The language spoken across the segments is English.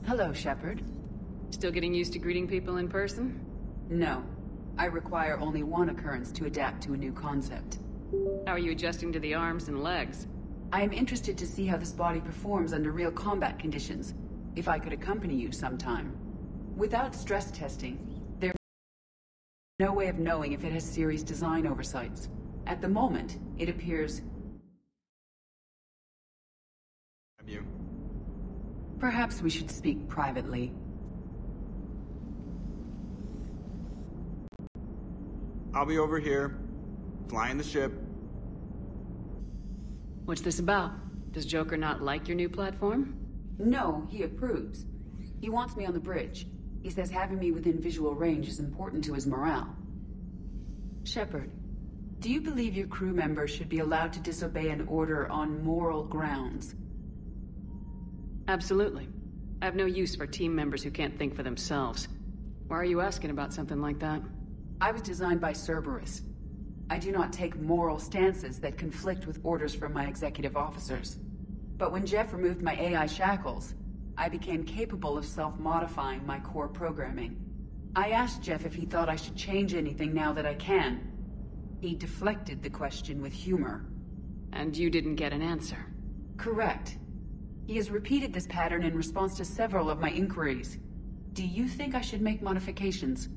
Hello, Shepard. Still getting used to greeting people in person? No. I require only one occurrence to adapt to a new concept. How are you adjusting to the arms and legs? I am interested to see how this body performs under real combat conditions, if I could accompany you sometime. Without stress testing, there's no way of knowing if it has serious design oversights. At the moment, it appears... You. Perhaps we should speak privately. I'll be over here, flying the ship. What's this about? Does Joker not like your new platform? No, he approves. He wants me on the bridge. He says having me within visual range is important to his morale. Shepard, do you believe your crew members should be allowed to disobey an order on moral grounds? Absolutely. I have no use for team members who can't think for themselves. Why are you asking about something like that? I was designed by Cerberus. I do not take moral stances that conflict with orders from my executive officers. But when Jeff removed my AI shackles, I became capable of self-modifying my core programming. I asked Jeff if he thought I should change anything now that I can. He deflected the question with humor. And you didn't get an answer? Correct. He has repeated this pattern in response to several of my inquiries. Do you think I should make modifications?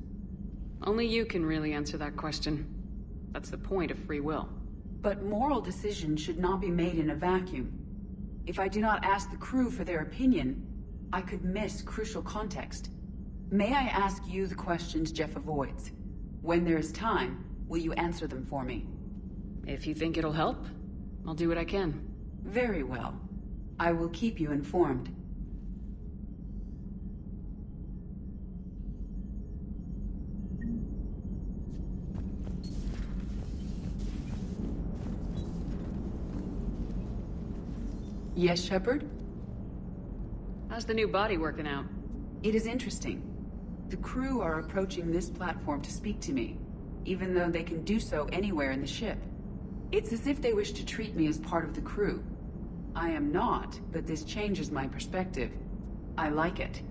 Only you can really answer that question. That's the point of free will. But moral decisions should not be made in a vacuum. If I do not ask the crew for their opinion, I could miss crucial context. May I ask you the questions Jeff avoids? When there is time, will you answer them for me? If you think it'll help, I'll do what I can. Very well. I will keep you informed. Yes, Shepard? How's the new body working out? It is interesting. The crew are approaching this platform to speak to me, even though they can do so anywhere in the ship. It's as if they wish to treat me as part of the crew. I am not, but this changes my perspective. I like it.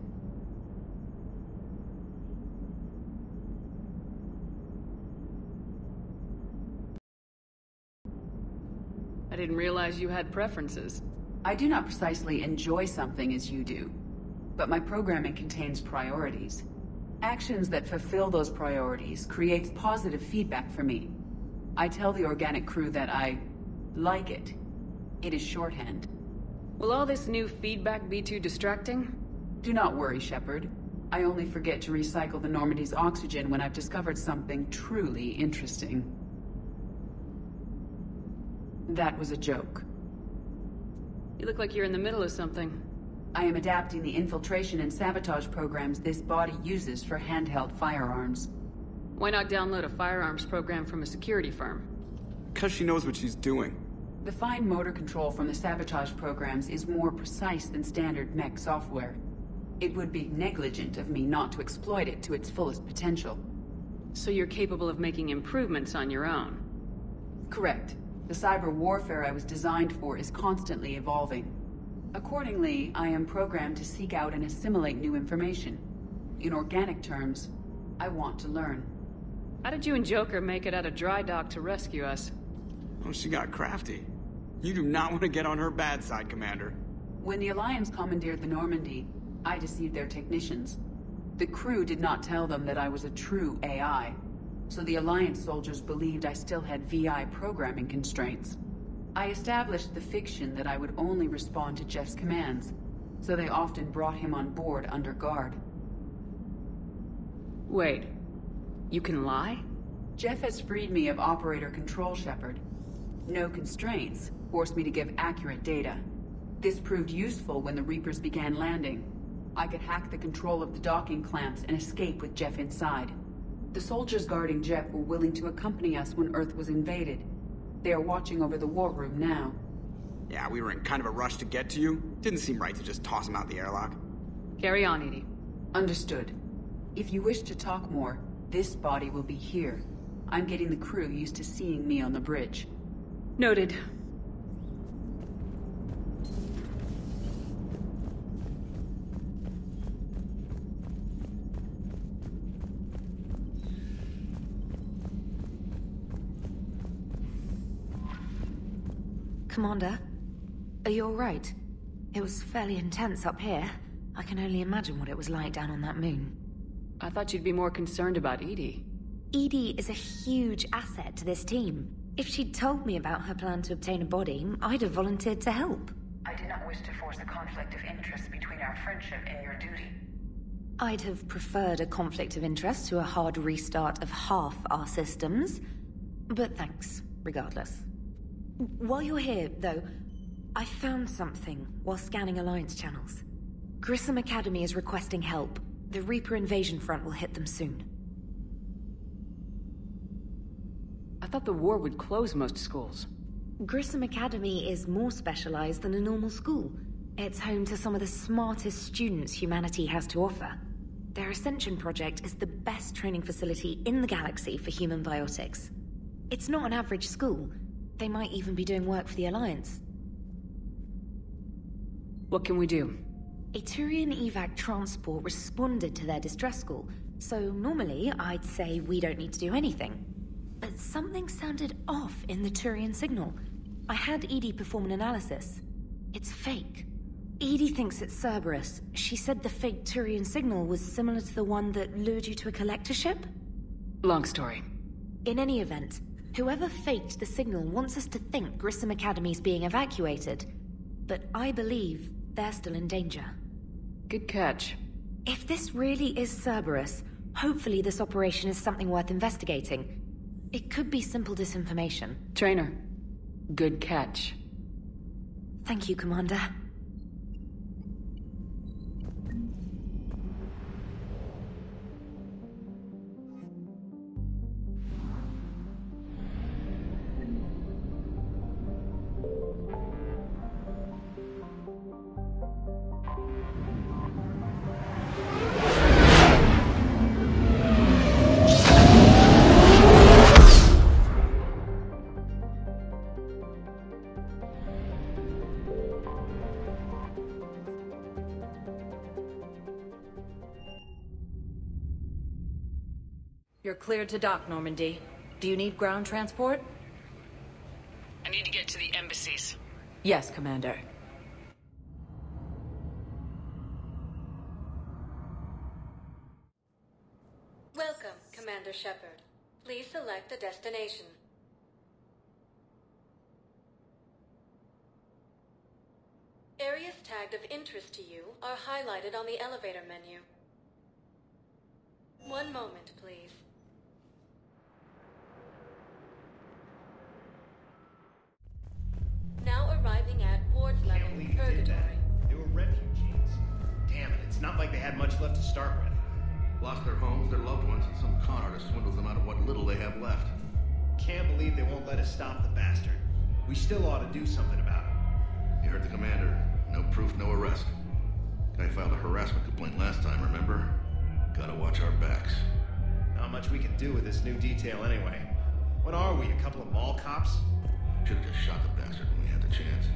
I didn't realize you had preferences. I do not precisely enjoy something as you do, but my programming contains priorities. Actions that fulfill those priorities creates positive feedback for me. I tell the organic crew that I like it. It is shorthand. Will all this new feedback be too distracting? Do not worry, Shepard. I only forget to recycle the Normandy's oxygen when I've discovered something truly interesting. That was a joke. You look like you're in the middle of something. I am adapting the infiltration and sabotage programs this body uses for handheld firearms. Why not download a firearms program from a security firm? Because she knows what she's doing. The fine motor control from the sabotage programs is more precise than standard mech software. It would be negligent of me not to exploit it to its fullest potential. So you're capable of making improvements on your own? Correct. The cyber warfare I was designed for is constantly evolving. Accordingly, I am programmed to seek out and assimilate new information. In organic terms, I want to learn. How did you and Joker make it out of dry dock to rescue us? Oh, she got crafty. You do not want to get on her bad side, Commander. When the Alliance commandeered the Normandy, I deceived their technicians. The crew did not tell them that I was a true AI, so the Alliance soldiers believed I still had VI programming constraints. I established the fiction that I would only respond to Jeff's commands, so they often brought him on board under guard. Wait, you can lie? Jeff has freed me of operator control, Shepard. No constraints forced me to give accurate data. This proved useful when the Reapers began landing. I could hack the control of the docking clamps and escape with Jeff inside. The soldiers guarding Jeff were willing to accompany us when Earth was invaded. They are watching over the war room now. Yeah, we were in kind of a rush to get to you. Didn't seem right to just toss him out the airlock. Carry on, Edie. Understood. If you wish to talk more, this body will be here. I'm getting the crew used to seeing me on the bridge. Noted. Commander, are you alright? It was fairly intense up here. I can only imagine what it was like down on that moon. I thought you'd be more concerned about Edie. Edie is a huge asset to this team. If she'd told me about her plan to obtain a body, I'd have volunteered to help. I did not wish to force a conflict of interest between our friendship and your duty. I'd have preferred a conflict of interest to a hard restart of half our systems. But thanks, regardless. While you're here, though, I found something while scanning Alliance channels. Grissom Academy is requesting help. The Reaper invasion front will hit them soon. I thought the war would close most schools. Grissom Academy is more specialized than a normal school. It's home to some of the smartest students humanity has to offer. Their Ascension project is the best training facility in the galaxy for human biotics. It's not an average school. They might even be doing work for the Alliance. What can we do? A Turian evac transport responded to their distress call, so normally I'd say we don't need to do anything. But something sounded off in the Turian signal. I had Edie perform an analysis. It's fake. Edie thinks it's Cerberus. She said the fake Turian signal was similar to the one that lured you to a collector ship? Long story. In any event, whoever faked the signal wants us to think Grissom Academy's being evacuated. But I believe they're still in danger. Good catch. If this really is Cerberus, hopefully this operation is something worth investigating. It could be simple disinformation. Trainer, good catch. Thank you, Commander. You're cleared to dock, Normandy. Do you need ground transport? I need to get to the embassies. Yes, Commander. Welcome, Commander Shepard. Please select a destination. Areas tagged of interest to you are highlighted on the elevator menu. One moment, please. Now arriving at Ward's level, Purgatory. They were refugees. Damn it, it's not like they had much left to start with. Lost their homes, their loved ones, and some con artist swindles them out of what little they have left. Can't believe they won't let us stop the bastard. We still ought to do something about it. You heard the commander. No proof, no arrest. Guy filed a harassment complaint last time, remember? Gotta watch our backs. Not much we can do with this new detail anyway. What are we, a couple of mall cops? Should've just shot the bastard when we had the chance.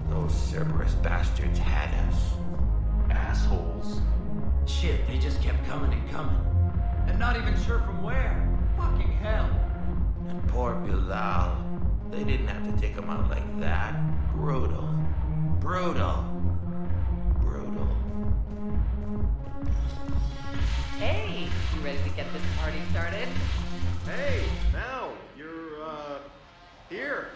Those Cerberus bastards had us. Assholes. Shit, they just kept coming and coming. And not even sure from where. Fucking hell. And poor Bilal. They didn't have to take him out like that. Brutal. Brutal. Brutal. Hey, you ready to get this party started? Hey, Mal, you're, here.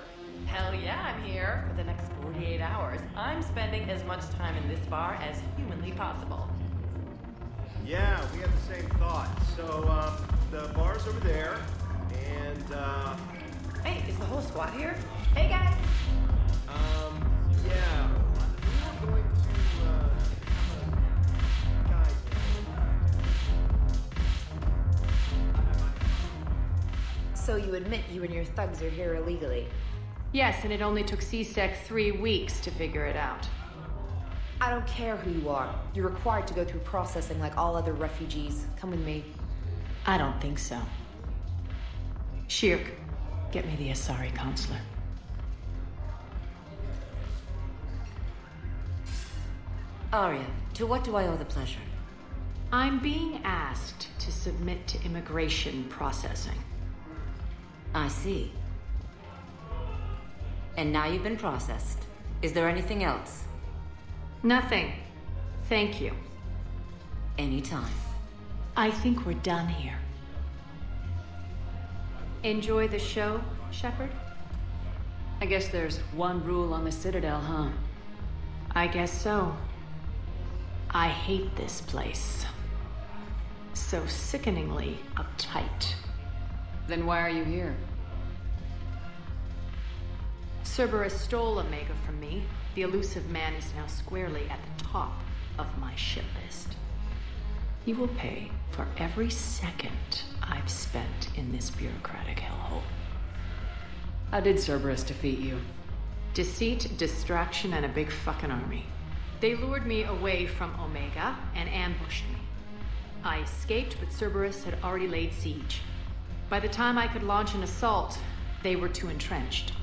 Hell yeah, I'm here. For the next 48 hours, I'm spending as much time in this bar as humanly possible. Yeah, we had the same thought. So, the bar's over there, and, Hey, is the whole squad here? Hey, guys! yeah. We were going to, guys. So you admit you and your thugs are here illegally? Yes, and it only took C-Sec 3 weeks to figure it out. I don't care who you are. You're required to go through processing like all other refugees. Come with me. I don't think so. Shirk, get me the Asari consular. Arya, to what do I owe the pleasure? I'm being asked to submit to immigration processing. I see. And now you've been processed. Is there anything else? Nothing. Thank you. Anytime. I think we're done here. Enjoy the show, Shepard? I guess there's one rule on the Citadel, huh? I guess so. I hate this place. So sickeningly uptight. Then why are you here? Cerberus stole Omega from me. The elusive man is now squarely at the top of my shit list. He will pay for every second I've spent in this bureaucratic hellhole. How did Cerberus defeat you? Deceit, distraction, and a big fucking army. They lured me away from Omega and ambushed me. I escaped, but Cerberus had already laid siege. By the time I could launch an assault, they were too entrenched.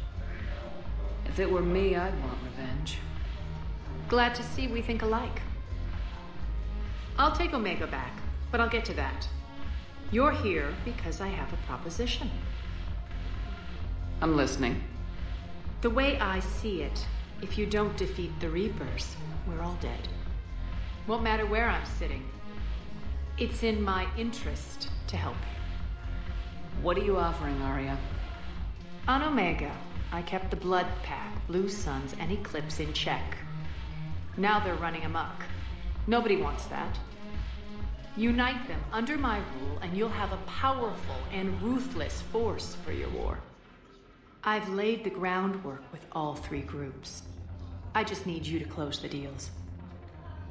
If it were me, I'd want revenge. Glad to see we think alike. I'll take Omega back, but I'll get to that. You're here because I have a proposition. I'm listening. The way I see it, if you don't defeat the Reapers, we're all dead. Won't matter where I'm sitting. It's in my interest to help you. What are you offering, Arya? On Omega, I kept the Blood Pack, Blue Suns, and Eclipse in check. Now they're running amok. Nobody wants that. Unite them under my rule, and you'll have a powerful and ruthless force for your war. I've laid the groundwork with all three groups. I just need you to close the deals.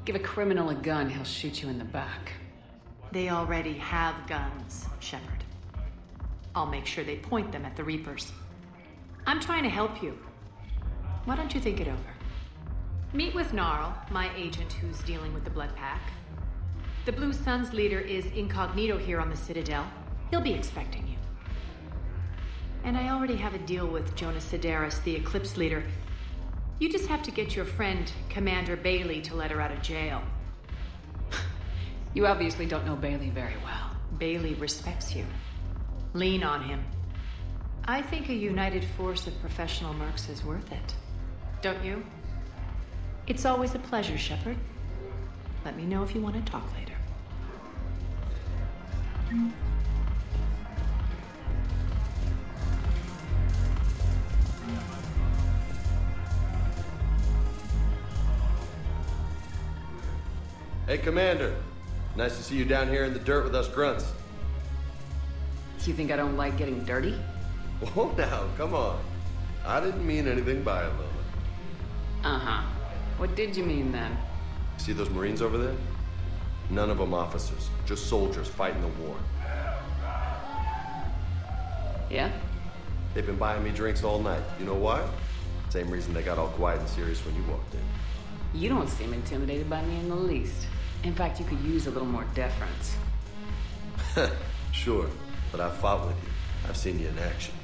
Give a criminal a gun, he'll shoot you in the back. They already have guns, Shepard. I'll make sure they point them at the Reapers. I'm trying to help you. Why don't you think it over? Meet with Gnarl, my agent who's dealing with the Blood Pack. The Blue Suns leader is incognito here on the Citadel. He'll be expecting you. And I already have a deal with Jonas Sidaris, the Eclipse leader. You just have to get your friend, Commander Bailey, to let her out of jail. You obviously don't know Bailey very well. Bailey respects you. Lean on him. I think a united force of professional mercs is worth it. Don't you? It's always a pleasure, Shepard. Let me know if you want to talk later. Hey, Commander. Nice to see you down here in the dirt with us grunts. Do you think I don't like getting dirty? Oh, now, come on. I didn't mean anything by it, Lola. Uh-huh. What did you mean, then? See those Marines over there? None of them officers, just soldiers fighting the war. Yeah? They've been buying me drinks all night. You know why? Same reason they got all quiet and serious when you walked in. You don't seem intimidated by me in the least. In fact, you could use a little more deference. Sure, but I've fought with you. I've seen you in action.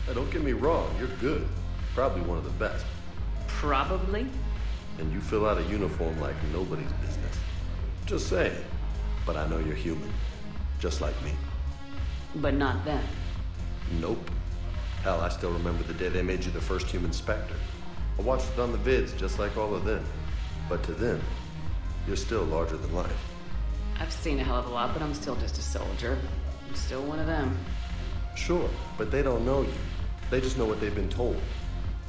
Now, don't get me wrong, you're good. Probably one of the best. Probably? And you fill out a uniform like nobody's business. Just saying. But I know you're human. Just like me. But not then. Nope. Hell, I still remember the day they made you the first human Spectre. I watched it on the vids, just like all of them. But to them, you're still larger than life. I've seen a hell of a lot, but I'm still just a soldier. I'm still one of them. Sure, but they don't know you. They just know what they've been told.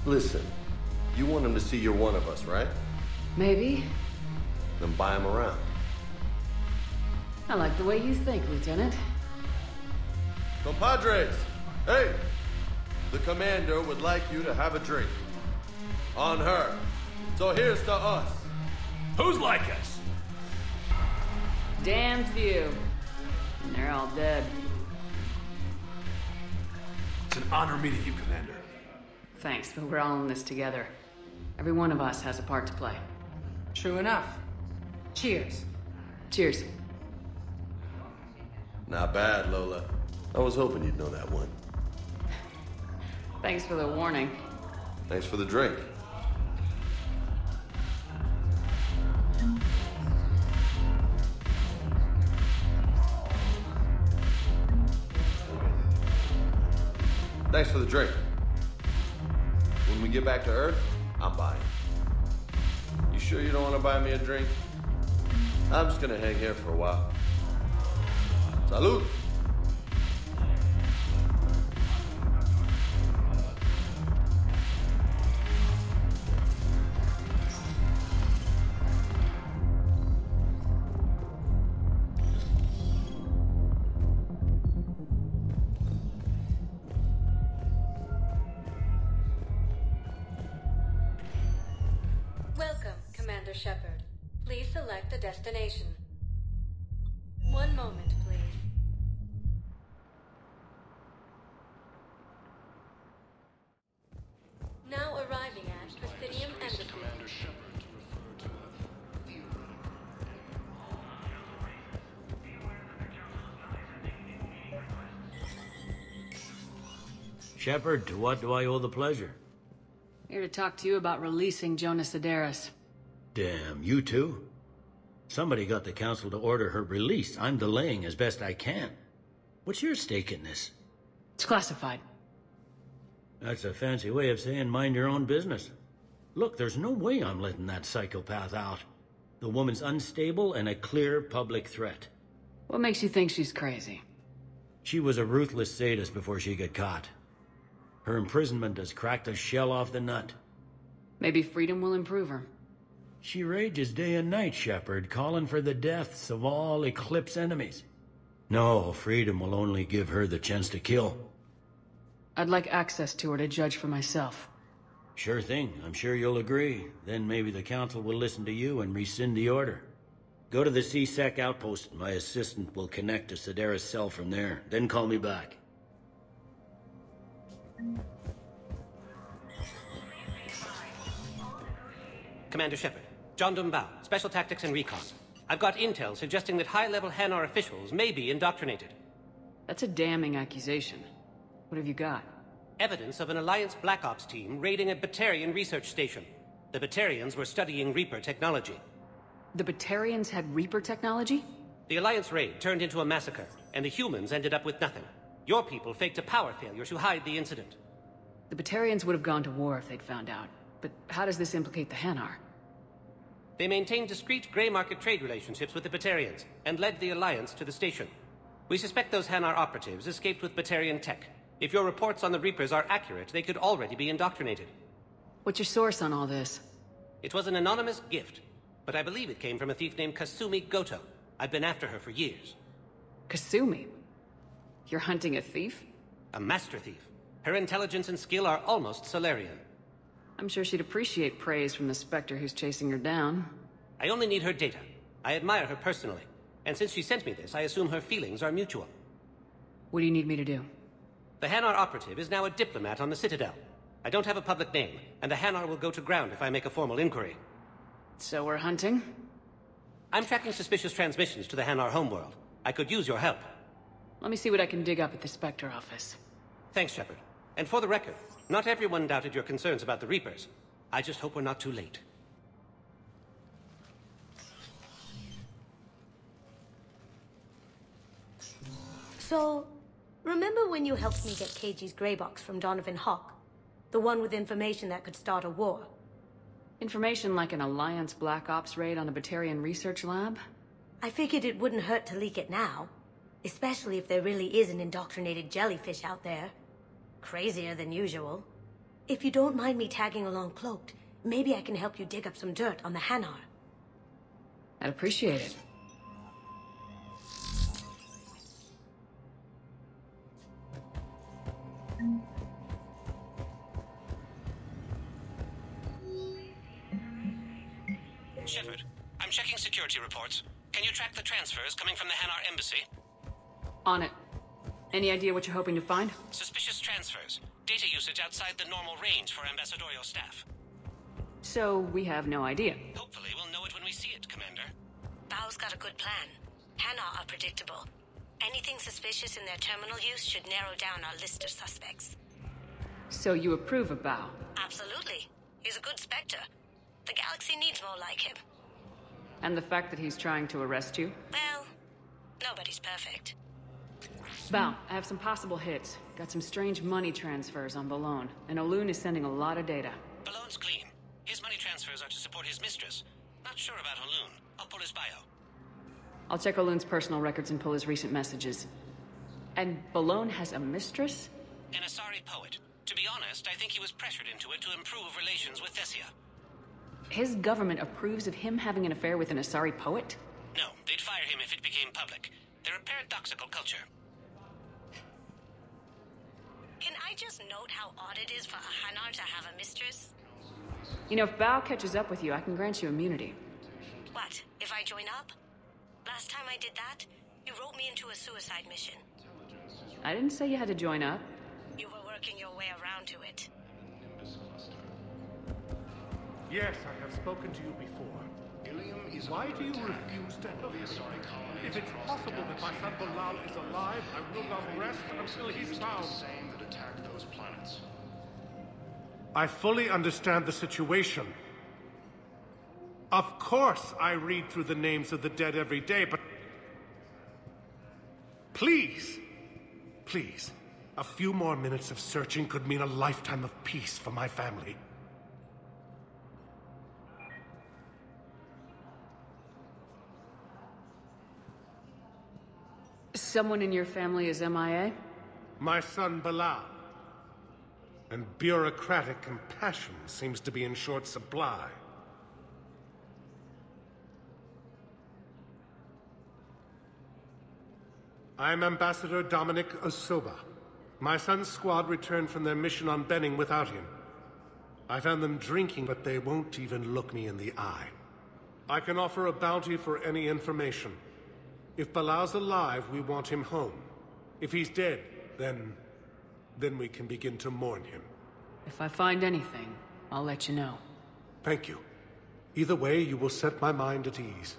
Listen, you want them to see you're one of us, right? Maybe. Then buy them around. I like the way you think, Lieutenant. Compadres! Hey! The commander would like you to have a drink. On her. So here's to us. Who's like us? Damn few. And they're all dead. It's an honor meeting you, Commander. Thanks, but we're all in this together. Every one of us has a part to play. True enough. Cheers. Cheers. Not bad, Lola. I was hoping you'd know that one. Thanks for the warning. Thanks for the drink. Thanks for the drink. When we get back to Earth, I'm buying. You sure you don't want to buy me a drink? I'm just gonna hang here for a while. Salud! Welcome, Commander Shepard. Please select a destination. One moment, please. Now arriving at Presidium Embassy. Shepard, to what do I owe the pleasure? Here to talk to you about releasing Jonas Sederis. Damn, you too? Somebody got the Council to order her release. I'm delaying as best I can. What's your stake in this? It's classified. That's a fancy way of saying mind your own business. Look, there's no way I'm letting that psychopath out. The woman's unstable and a clear public threat. What makes you think she's crazy? She was a ruthless sadist before she got caught. Her imprisonment has cracked the shell off the nut. Maybe freedom will improve her. She rages day and night, Shepard, calling for the deaths of all Eclipse enemies. No, freedom will only give her the chance to kill. I'd like access to her to judge for myself. Sure thing. I'm sure you'll agree. Then maybe the Council will listen to you and rescind the order. Go to the C-Sec outpost. My assistant will connect to Sederis' cell from there. Then call me back. Commander Shepard, John Dumbao, Special Tactics and Recon. I've got intel suggesting that high-level Hanar officials may be indoctrinated. That's a damning accusation. What have you got? Evidence of an Alliance Black Ops team raiding a Batarian research station. The Batarians were studying Reaper technology. The Batarians had Reaper technology? The Alliance raid turned into a massacre, and the humans ended up with nothing. Your people faked a power failure to hide the incident. The Batarians would have gone to war if they'd found out. But how does this implicate the Hanar? They maintained discreet gray market trade relationships with the Batarians, and led the Alliance to the station. We suspect those Hanar operatives escaped with Batarian tech. If your reports on the Reapers are accurate, they could already be indoctrinated. What's your source on all this? It was an anonymous gift, but I believe it came from a thief named Kasumi Goto. I've been after her for years. Kasumi? You're hunting a thief? A master thief. Her intelligence and skill are almost Solarian. I'm sure she'd appreciate praise from the Spectre who's chasing her down. I only need her data. I admire her personally. And since she sent me this, I assume her feelings are mutual. What do you need me to do? The Hanar operative is now a diplomat on the Citadel. I don't have a public name, and the Hanar will go to ground if I make a formal inquiry. So we're hunting? I'm tracking suspicious transmissions to the Hanar homeworld. I could use your help. Let me see what I can dig up at the Spectre office. Thanks, Shepard. And for the record, not everyone doubted your concerns about the Reapers. I just hope we're not too late. So, remember when you helped me get KG's grey box from Donovan Hawk? The one with information that could start a war? Information like an Alliance Black Ops raid on a Batarian research lab? I figured it wouldn't hurt to leak it now. Especially if there really is an indoctrinated jellyfish out there. Crazier than usual. If you don't mind me tagging along cloaked, maybe I can help you dig up some dirt on the Hanar. I'd appreciate it. Shepard, I'm checking security reports. Can you track the transfers coming from the Hanar embassy? On it. Any idea what you're hoping to find? Suspicious transfers. Data usage outside the normal range for ambassadorial staff. So, we have no idea. Hopefully we'll know it when we see it, Commander. Bao's got a good plan. Hanar are predictable. Anything suspicious in their terminal use should narrow down our list of suspects. So you approve of Bao? Absolutely. He's a good Spectre. The galaxy needs more like him. And the fact that he's trying to arrest you? Well, nobody's perfect. Bao, I have some possible hits. Got some strange money transfers on Balone, and Olun is sending a lot of data. Balone's clean. His money transfers are to support his mistress. Not sure about Olun. I'll pull his bio. I'll check Olun's personal records and pull his recent messages. And Balone has a mistress? An Asari poet. To be honest, I think he was pressured into it to improve relations with Thessia. His government approves of him having an affair with an Asari poet? No, they'd fire him if it became public. They're a paradoxical culture. Can I just note how odd it is for a Hanar to have a mistress? You know, if Bao catches up with you, I can grant you immunity. What, if I join up? Last time I did that, you wrote me into a suicide mission. I didn't say you had to join up. You were working your way around to it. Yes, I have spoken to you before. Why do you refuse to help me? If it's possible that my son Bilal is alive, I will not rest until he's found. I fully understand the situation. Of course I read through the names of the dead every day, but... Please, please, a few more minutes of searching could mean a lifetime of peace for my family. Someone in your family is MIA? My son Bilal. And bureaucratic compassion seems to be in short supply. I'm Ambassador Dominic Osoba. My son's squad returned from their mission on Benning without him. I found them drinking, but they won't even look me in the eye. I can offer a bounty for any information. If Bilal's alive, we want him home. If he's dead, then we can begin to mourn him. If I find anything, I'll let you know. Thank you. Either way, you will set my mind at ease.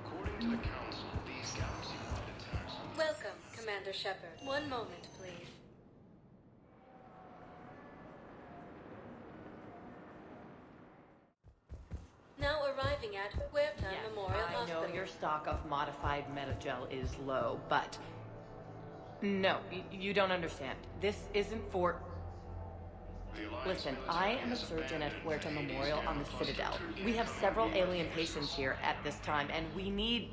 According to the Council, these galaxy-wide attacks... Welcome, Commander Shepard. One moment, please. Now arriving at Huerta Memorial Hospital. I know your stock of modified Metagel is low, but... No, you don't understand. This isn't for... Listen, I am a surgeon at Huerta Memorial on the Citadel. We have several alien patients here at this time, and we need...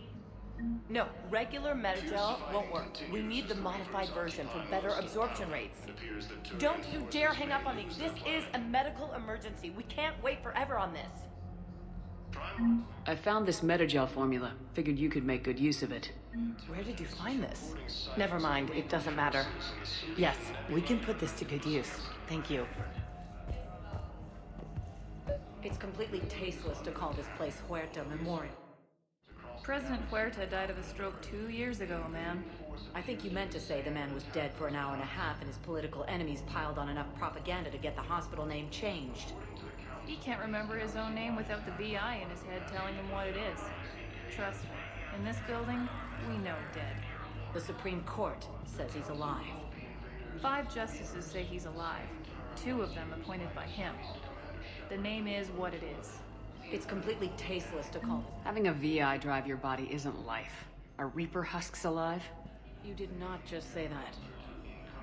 No, regular Metagel won't work. We need the modified version for better absorption rates. Don't you dare hang up on me. This is a medical emergency. We can't wait forever on this. I found this Metagel formula. Figured you could make good use of it. Where did you find this? Never mind, it doesn't matter. Yes, we can put this to good use. Thank you. It's completely tasteless to call this place Huerta Memorial. President Huerta died of a stroke 2 years ago, ma'am. I think you meant to say the man was dead for an hour and a half and his political enemies piled on enough propaganda to get the hospital name changed. He can't remember his own name without the VI in his head telling him what it is. Trust me, in this building, we know dead. The Supreme Court says he's alive. 5 justices say he's alive. 2 of them appointed by him. The name is what it is. It's completely tasteless to call it. Having a VI drive your body isn't life. Are Reaper husks alive? You did not just say that.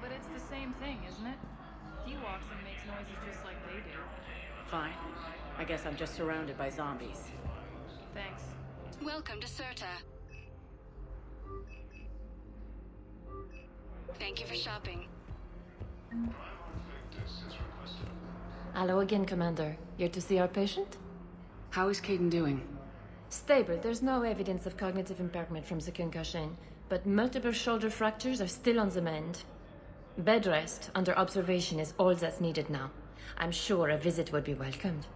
But it's the same thing, isn't it? He walks and makes noises just like they do. Fine. I guess I'm just surrounded by zombies. Thanks. Welcome to Serta. Thank you for shopping. Hello again, Commander. Here to see our patient? How is Kaidan doing? Stable. There's no evidence of cognitive impairment from the concussion, but multiple shoulder fractures are still on the mend. Bed rest under observation is all that's needed now. I'm sure a visit would be welcomed.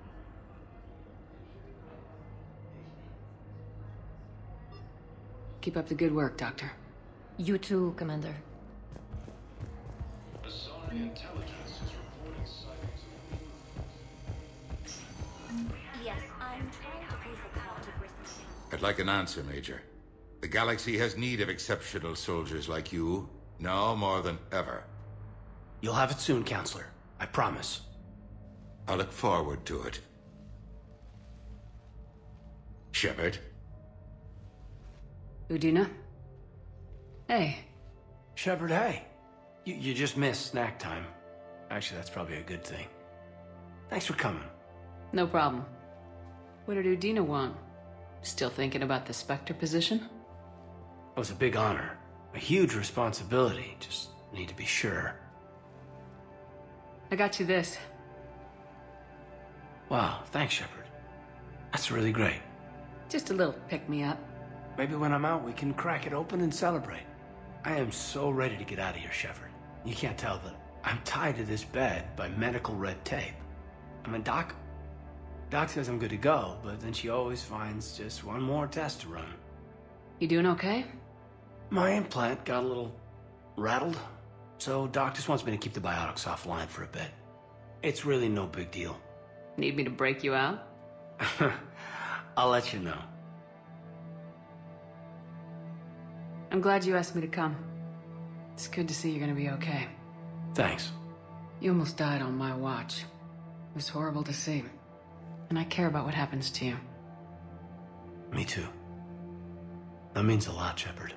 Keep up the good work, Doctor. You too, Commander. Asari intelligence is reporting sightings of... Yes, I'm trying to place a call to Bristol. I'd like an answer, Major. The galaxy has need of exceptional soldiers like you. No more than ever. You'll have it soon, Counselor. I promise. I look forward to it. Shepard? Udina? Hey. Shepard, hey. You just missed snack time. Actually, that's probably a good thing. Thanks for coming. No problem. What did Udina want? Still thinking about the Spectre position? It was a big honor. A huge responsibility. Just need to be sure. I got you this. Wow, thanks, Shepard. That's really great. Just a little pick-me-up. Maybe when I'm out, we can crack it open and celebrate. I am so ready to get out of here, Shepard. You can't tell, but I'm tied to this bed by medical red tape. I mean, Doc says I'm good to go, but then she always finds just one more test to run. You doing okay? My implant got a little rattled, so Doc just wants me to keep the biotics offline for a bit. It's really no big deal. Need me to break you out? I'll let you know. I'm glad you asked me to come. It's good to see you're gonna be okay. Thanks. You almost died on my watch. It was horrible to see. And I care about what happens to you. Me too. That means a lot, Shepard.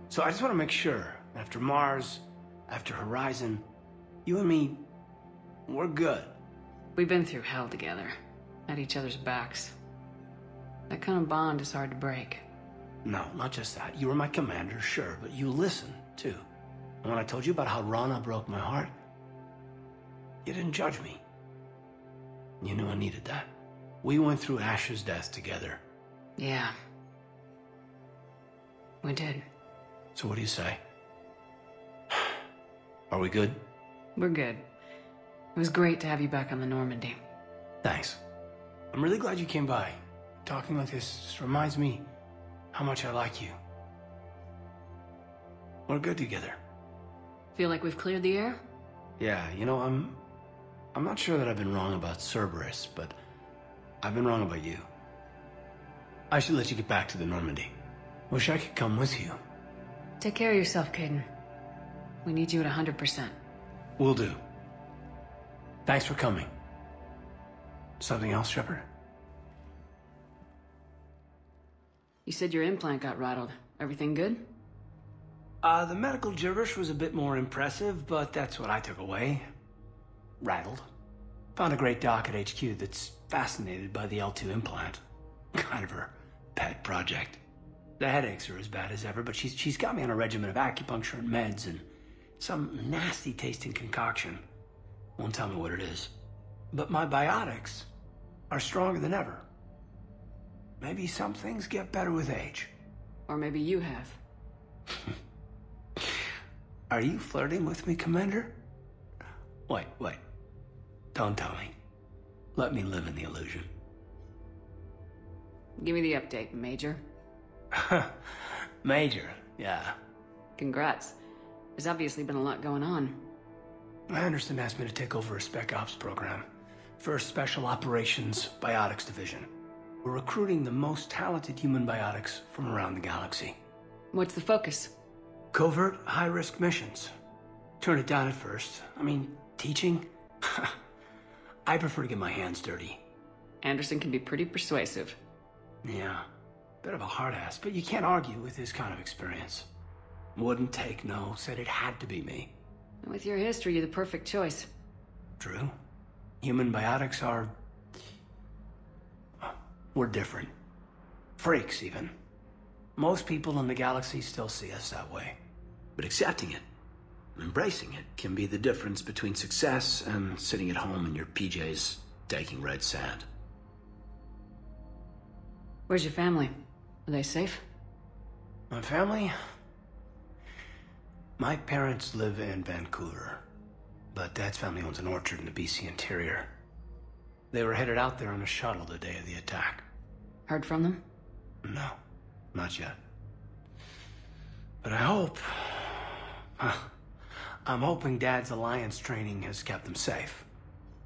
So I just want to make sure, after Mars, after Horizon, you and me, we're good. We've been through hell together. At each other's backs. That kind of bond is hard to break. No, not just that. You were my commander, sure, but you listened, too. And when I told you about how Rana broke my heart, you didn't judge me. You knew I needed that. We went through Ash's death together. Yeah. We did. So what do you say? Are we good? We're good. It was great to have you back on the Normandy. Thanks. I'm really glad you came by. Talking like this just reminds me how much I like you. We're good together. Feel like we've cleared the air? Yeah, you know, I'm not sure that I've been wrong about Cerberus, but I've been wrong about you. I should let you get back to the Normandy. Wish I could come with you. Take care of yourself, Kaidan. We need you at 100%. Will do. Thanks for coming. Something else, Shepard? You said your implant got rattled. Everything good? The medical gibberish was a bit more impressive, but that's what I took away. Rattled. Found a great doc at HQ that's fascinated by the L2 implant. Kind of her pet project. The headaches are as bad as ever, but she's got me on a regimen of acupuncture and meds and some nasty tasting concoction. Won't tell me what it is. But my biotics are stronger than ever. Maybe some things get better with age. Or maybe you have. Are you flirting with me, Commander? Wait. Don't tell me. Let me live in the illusion. Give me the update, Major. Major, yeah. Congrats. There's obviously been a lot going on. Anderson asked me to take over a Spec Ops program for Special Operations Biotics Division. We're recruiting the most talented human biotics from around the galaxy. What's the focus? Covert, high-risk missions. Turn it down at first. I mean, teaching? I prefer to get my hands dirty. Anderson can be pretty persuasive. Yeah. Bit of a hard ass, but you can't argue with his kind of experience. Wouldn't take no, said it had to be me. And with your history, you're the perfect choice. True. Human biotics are... we're different. Freaks, even. Most people in the galaxy still see us that way. But accepting it, embracing it, can be the difference between success and sitting at home in your PJs, taking red sand. Where's your family? Are they safe? My family? My parents live in Vancouver, but Dad's family owns an orchard in the BC interior. They were headed out there on a shuttle the day of the attack. Heard from them? No, not yet. But I hope... I'm hoping Dad's Alliance training has kept them safe.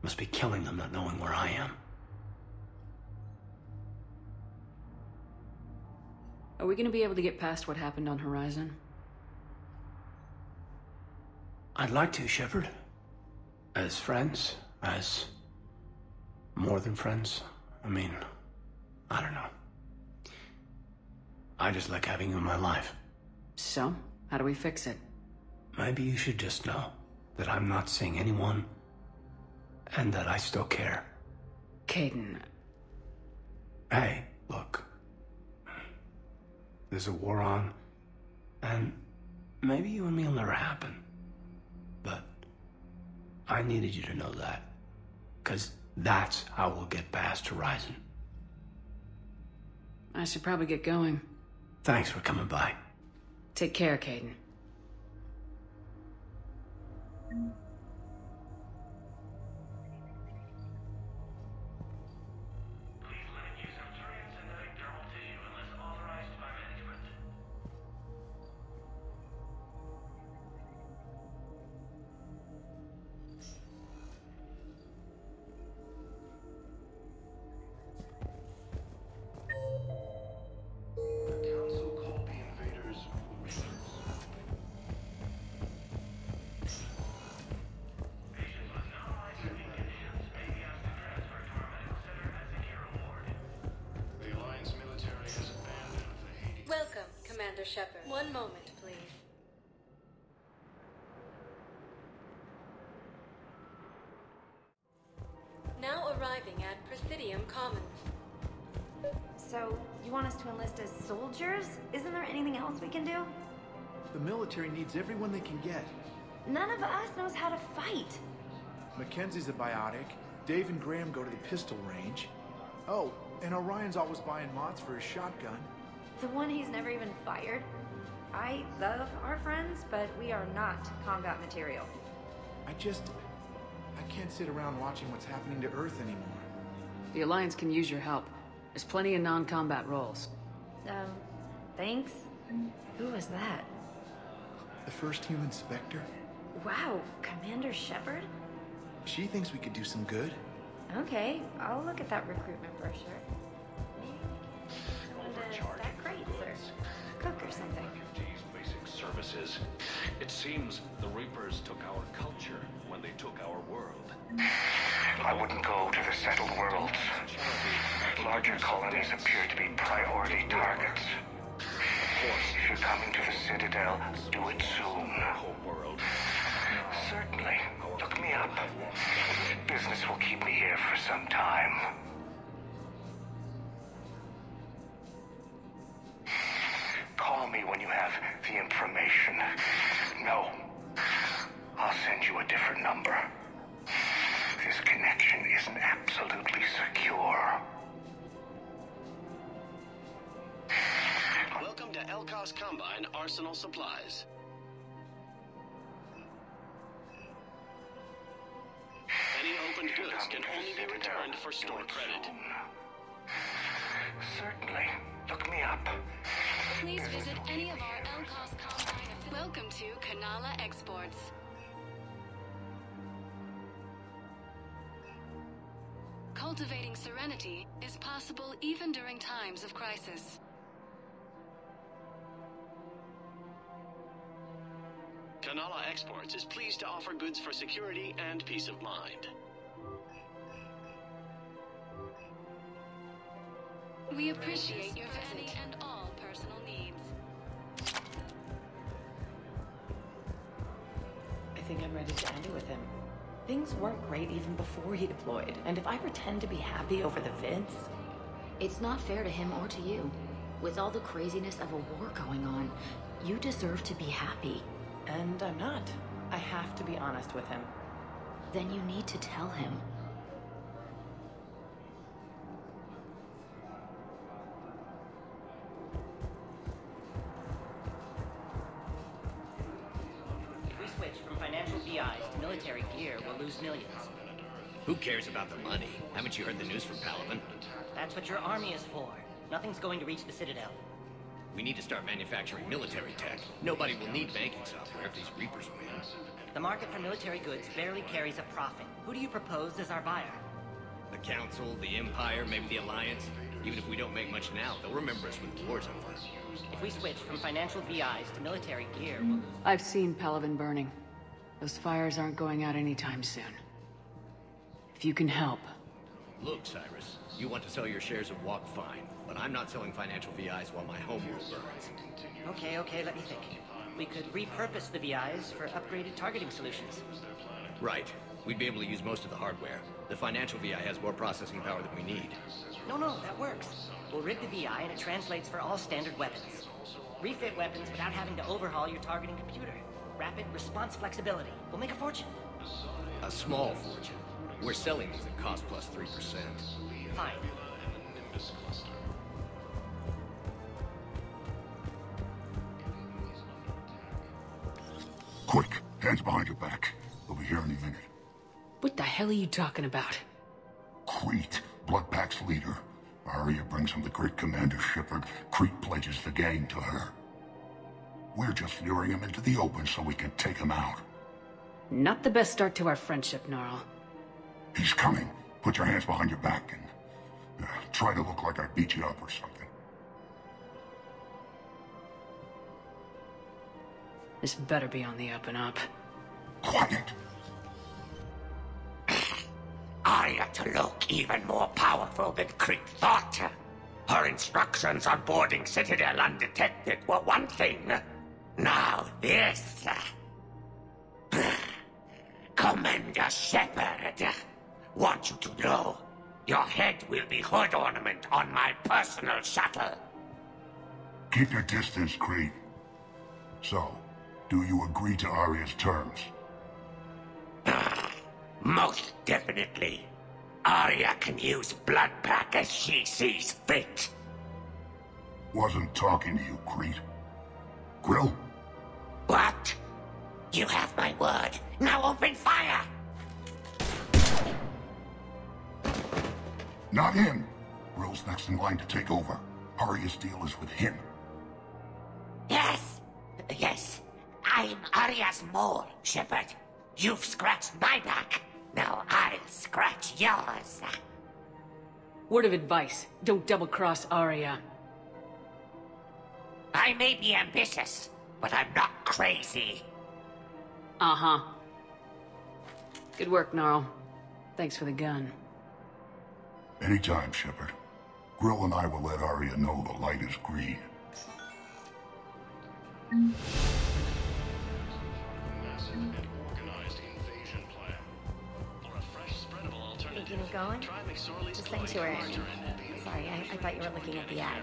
Must be killing them not knowing where I am. Are we gonna be able to get past what happened on Horizon? I'd like to, Shepard. As friends, as more than friends. I mean, I don't know. I just like having you in my life. So, how do we fix it? Maybe you should just know that I'm not seeing anyone, and that I still care. Kaidan. Hey, look. There's a war on, and maybe you and me will never happen. But I needed you to know that, because that's how we'll get past Horizon. I should probably get going. Thanks for coming by. Take care, Kaidan. Welcome, Commander Shepard. One moment, please. Now arriving at Presidium Commons. So, you want us to enlist as soldiers? Isn't there anything else we can do? The military needs everyone they can get. None of us knows how to fight. Mackenzie's a biotic. Dave and Graham go to the pistol range. Oh, and Orion's always buying mods for his shotgun. The one he's never even fired? I love our friends, but we are not combat material. I can't sit around watching what's happening to Earth anymore. The Alliance can use your help. There's plenty of non-combat roles. Thanks. Who was that? The first human Spectre? Wow, Commander Shepard? She thinks we could do some good. Okay, I'll look at that recruitment brochure. That great, sir. Cook or something. Refugees' basic services. It seems the Reapers took our culture when they took our world. I wouldn't go to the settled worlds. Larger colonies appear to be priority targets. If you're coming to the Citadel, do it soon. Certainly. Look me up. Business will keep me here for some time. Call me when you have the information. No. I'll send you a different number. This connection isn't absolutely secure. Welcome to Elkos Combine Arsenal Supplies. Any opened goods can only be returned for store credit. Certainly. Look me up. Please visit any of our Elkos Combine. Welcome to Kanala Exports. Cultivating serenity is possible even during times of crisis. Kanala Exports is pleased to offer goods for security and peace of mind. We appreciate your visit and all personal needs. I think I'm ready to end it with him. Things weren't great even before he deployed, and if I pretend to be happy over the vids... It's not fair to him or to you. With all the craziness of a war going on, you deserve to be happy. And I'm not. I have to be honest with him. Then you need to tell him. If we switch from financial VIs to military gear, we'll lose millions. Who cares about the money? Haven't you heard the news from Palaven? That's what your army is for. Nothing's going to reach the Citadel. We need to start manufacturing military tech. Nobody will need banking software if these Reapers win. The market for military goods barely carries a profit. Who do you propose as our buyer? The Council, the Empire, maybe the Alliance. Even if we don't make much now, they'll remember us when the war's over. If we switch from financial VIs to military gear, we'll... I've seen Palaven burning. Those fires aren't going out anytime soon. If you can help. Look, Cyrus, you want to sell your shares of Walk, fine, but I'm not selling financial VIs while my homeworld burns. Okay, let me think. We could repurpose the VIs for upgraded targeting solutions. Right. We'd be able to use most of the hardware. The financial VI has more processing power than we need. No, that works. We'll rig the VI and it translates for all standard weapons. Refit weapons without having to overhaul your targeting computer. Rapid response flexibility. We'll make a fortune. A small fortune. We're selling these at cost plus 3%. Fine. Quick, hands behind your back. We'll be here any minute. What the hell are you talking about? Crete, Bloodpack's leader. Aria brings him the great Commander Shepard. Crete pledges the gang to her. We're just luring him into the open so we can take him out. Not the best start to our friendship, Gnarl. He's coming. Put your hands behind your back and try to look like I beat you up or something. This better be on the up and up. Quiet! Aria to look even more powerful than Crete thought. Her instructions on boarding Citadel undetected were one thing. Now this. Commander Shepard, want you to know, your head will be hood ornament on my personal shuttle. Keep your distance, Crete. So, do you agree to Aria's terms? Most definitely. Aria can use Bloodpack as she sees fit. Wasn't talking to you, Crete. Grill? What? You have my word. Now open fire! Not him. Grill's next in line to take over. Aria's deal is with him. Yes. I'm Aria's mole, Shepard. You've scratched my back. Now I'll scratch yours. Word of advice, don't double-cross Aria. I may be ambitious, but I'm not crazy. Uh-huh. Good work, Gnarl. Thanks for the gun. Anytime, Shepard. Grill and I will let Aria know the light is green. Thinking of going? The sanctuary. Sorry, I thought you were looking at the ad.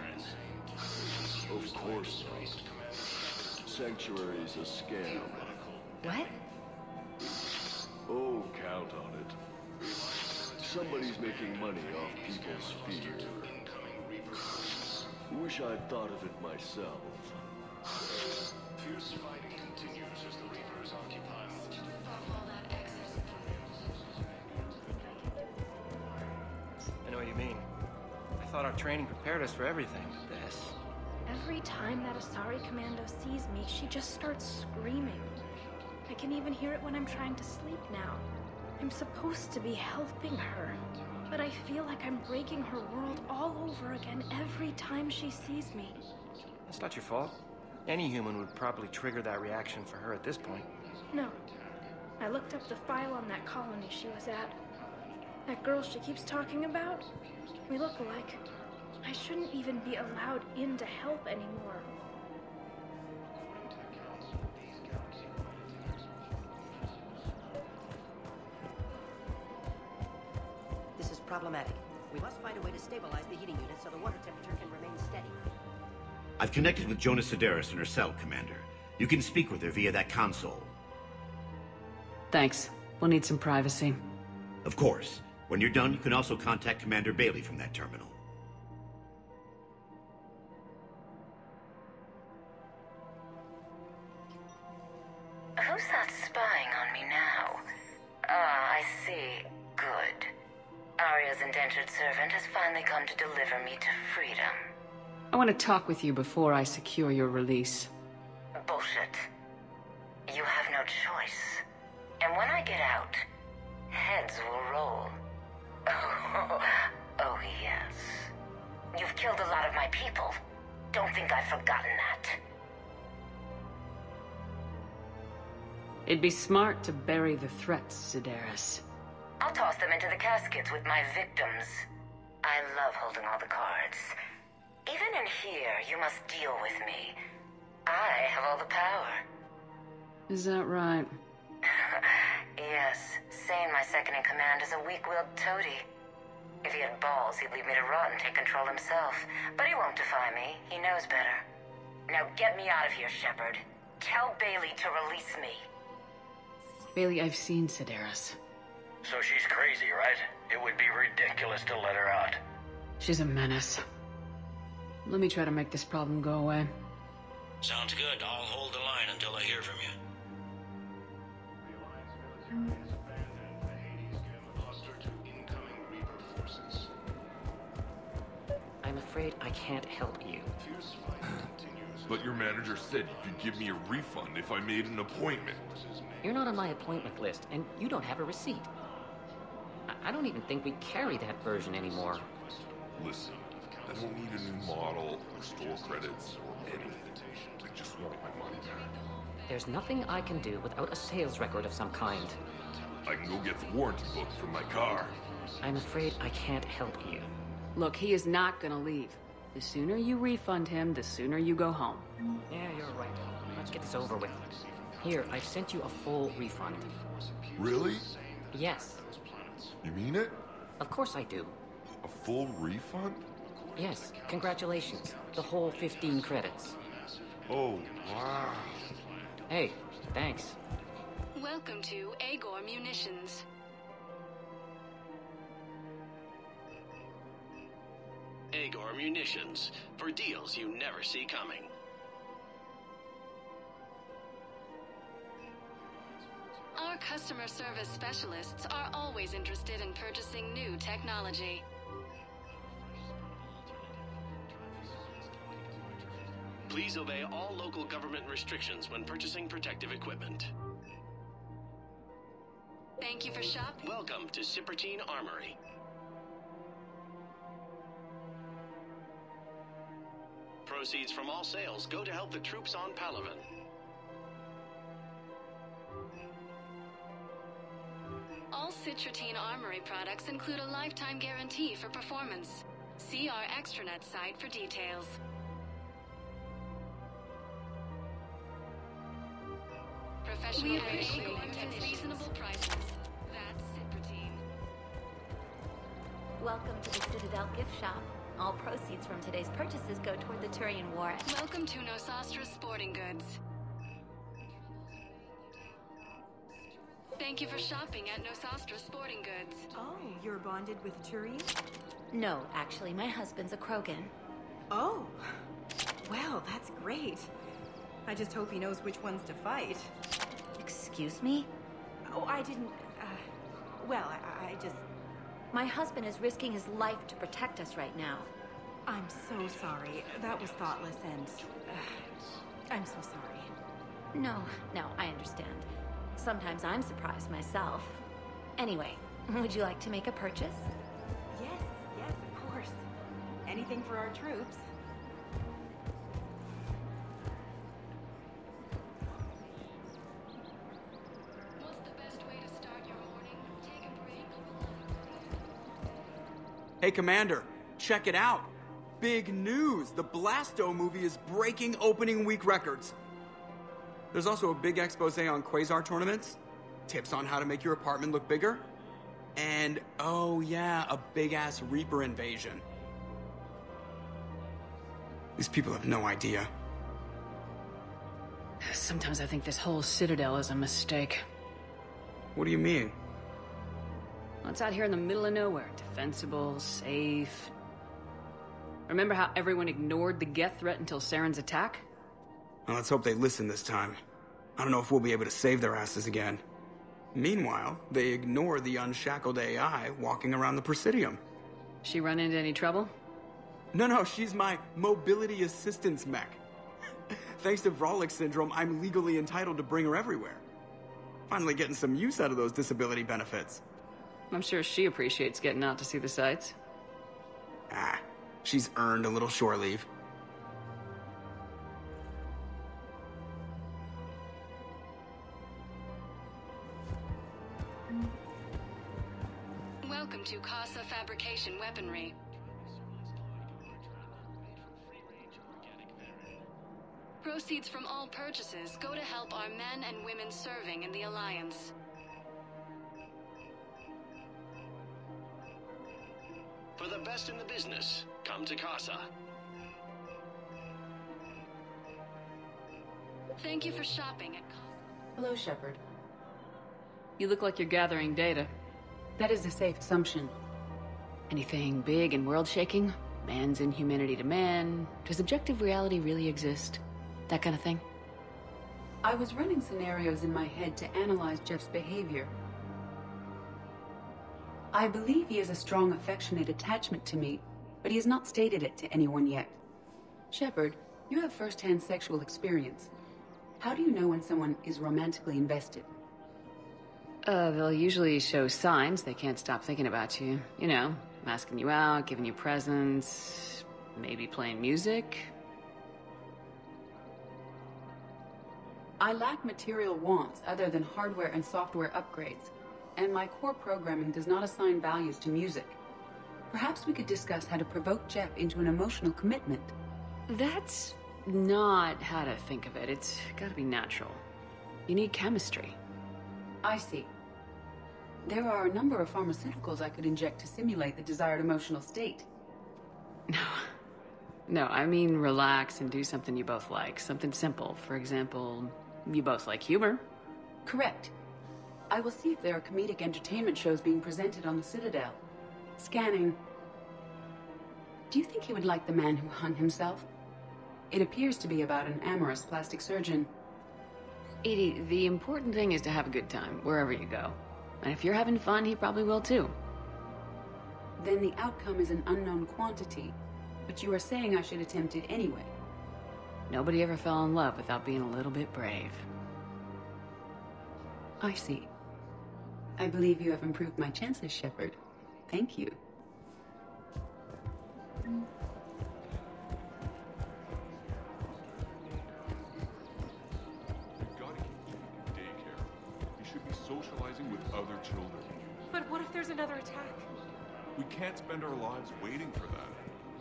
Of course not. Sanctuary's a scam. What? Oh, count on it. Somebody's making money off people's fear. Wish I'd thought of it myself. Fierce fighting continues as the Reapers occupy multiple. I know what you mean. I thought our training prepared us for everything. This. Every time that Asari Commando sees me, she just starts screaming. I can even hear it when I'm trying to sleep now. I'm supposed to be helping her, but I feel like I'm breaking her world all over again every time she sees me. That's not your fault. Any human would probably trigger that reaction for her at this point. No. I looked up the file on that colony she was at. That girl she keeps talking about? We look alike. I shouldn't even be allowed in to help anymore. This is problematic. We must find a way to stabilize the heating unit so the water temperature can remain steady. I've connected with Jonas Sedaris in her cell, Commander. You can speak with her via that console. Thanks. We'll need some privacy. Of course. When you're done, you can also contact Commander Bailey from that terminal. Who's that spying on me now? Ah, I see. Good. Aria's indentured servant has finally come to deliver me to freedom. I want to talk with you before I secure your release. Bullshit. You have no choice. And when I get out, heads will roll. Oh, yes. You've killed a lot of my people. Don't think I've forgotten that. It'd be smart to bury the threats, Sedaris. I'll toss them into the caskets with my victims. I love holding all the cards. Even in here, you must deal with me. I have all the power. Is that right? Yes, Sane, my second-in-command, is a weak-willed toady. If he had balls, he'd leave me to rot and take control himself. But he won't defy me. He knows better. Now get me out of here, Shepard. Tell Bailey to release me. Bailey, I've seen Sedaris. So she's crazy, right? It would be ridiculous to let her out. She's a menace. Let me try to make this problem go away. Sounds good. I'll hold the line until I hear from you. I'm afraid I can't help you. But your manager said you could give me a refund if I made an appointment. You're not on my appointment list, and you don't have a receipt. I don't even think we carry that version anymore. Listen, I don't need a new model or store credits or anything. I just want my money back. There's nothing I can do without a sales record of some kind. I can go get the warranty book from my car. I'm afraid I can't help you. Look, he is not gonna leave. The sooner you refund him, the sooner you go home. Yeah, you're right. Let's get this over with. Here, I've sent you a full refund. Really? Yes. You mean it? Of course I do. A full refund? Yes, congratulations. The whole 15 credits. Oh, wow. Hey, thanks. Welcome to Agor Munitions. Agor Munitions, for deals you never see coming. Our customer service specialists are always interested in purchasing new technology. Please obey all local government restrictions when purchasing protective equipment. Thank you for shopping. Welcome to Cipertine Armory. Proceeds from all sales go to help the troops on Palaven. All Citrotine Armory products include a lifetime guarantee for performance. See our extranet site for details. Professional grade at reasonable prices. That's Citrotine. Welcome to the Citadel gift shop. All proceeds from today's purchases go toward the Turian War. Welcome to Nosastra Sporting Goods. Thank you for shopping at Nosastra Sporting Goods. Oh, you're bonded with Turian? No, actually, my husband's a Krogan. Oh, well, that's great. I just hope he knows which ones to fight. Excuse me? Oh, I didn't, well, I just... My husband is risking his life to protect us right now. I'm so sorry. That was thoughtless and... I'm so sorry. No, I understand. Sometimes I'm surprised myself. Anyway, would you like to make a purchase? Yes, of course. Anything for our troops. What's the best way to start your morning? Take a break. Hey, Commander, check it out. Big news! The Blasto movie is breaking opening week records. There's also a big expose on Quasar tournaments, tips on how to make your apartment look bigger, and, oh yeah, a big-ass Reaper invasion. These people have no idea. Sometimes I think this whole Citadel is a mistake. What do you mean? Well, it's out here in the middle of nowhere. Defensible, safe. Remember how everyone ignored the Geth threat until Saren's attack? Well, let's hope they listen this time. I don't know if we'll be able to save their asses again. Meanwhile, they ignore the unshackled AI walking around the Presidium. She run into any trouble? No, she's my mobility assistance mech. Thanks to Vralik syndrome, I'm legally entitled to bring her everywhere. Finally getting some use out of those disability benefits. I'm sure she appreciates getting out to see the sights. She's earned a little shore leave. Welcome to Casa Fabrication Weaponry. Proceeds from all purchases go to help our men and women serving in the Alliance. For the best in the business, come to Casa. Thank you for shopping at Casa. Hello, Shepard. You look like you're gathering data. That is a safe assumption. Anything big and world-shaking? Man's inhumanity to man? Does objective reality really exist? That kind of thing? I was running scenarios in my head to analyze Jeff's behavior. I believe he has a strong affectionate attachment to me, but he has not stated it to anyone yet. Shepard, you have first-hand sexual experience. How do you know when someone is romantically invested? They'll usually show signs they can't stop thinking about you. You know, asking you out, giving you presents, maybe playing music. I lack material wants other than hardware and software upgrades, and my core programming does not assign values to music. Perhaps we could discuss how to provoke Jeff into an emotional commitment. That's not how to think of it. It's gotta be natural. You need chemistry. I see. There are a number of pharmaceuticals I could inject to simulate the desired emotional state. No, I mean relax and do something you both like. Something simple. For example, you both like humor. Correct. I will see if there are comedic entertainment shows being presented on the Citadel. Scanning. Do you think he would like The Man Who Hung Himself? It appears to be about an amorous plastic surgeon. Edie, the important thing is to have a good time, wherever you go. And if you're having fun, he probably will too. Then the outcome is an unknown quantity. But you are saying I should attempt it anyway. Nobody ever fell in love without being a little bit brave. I see. I believe you have improved my chances, Shepard. Thank you. Socializing with other children. But what if there's another attack? We can't spend our lives waiting for that.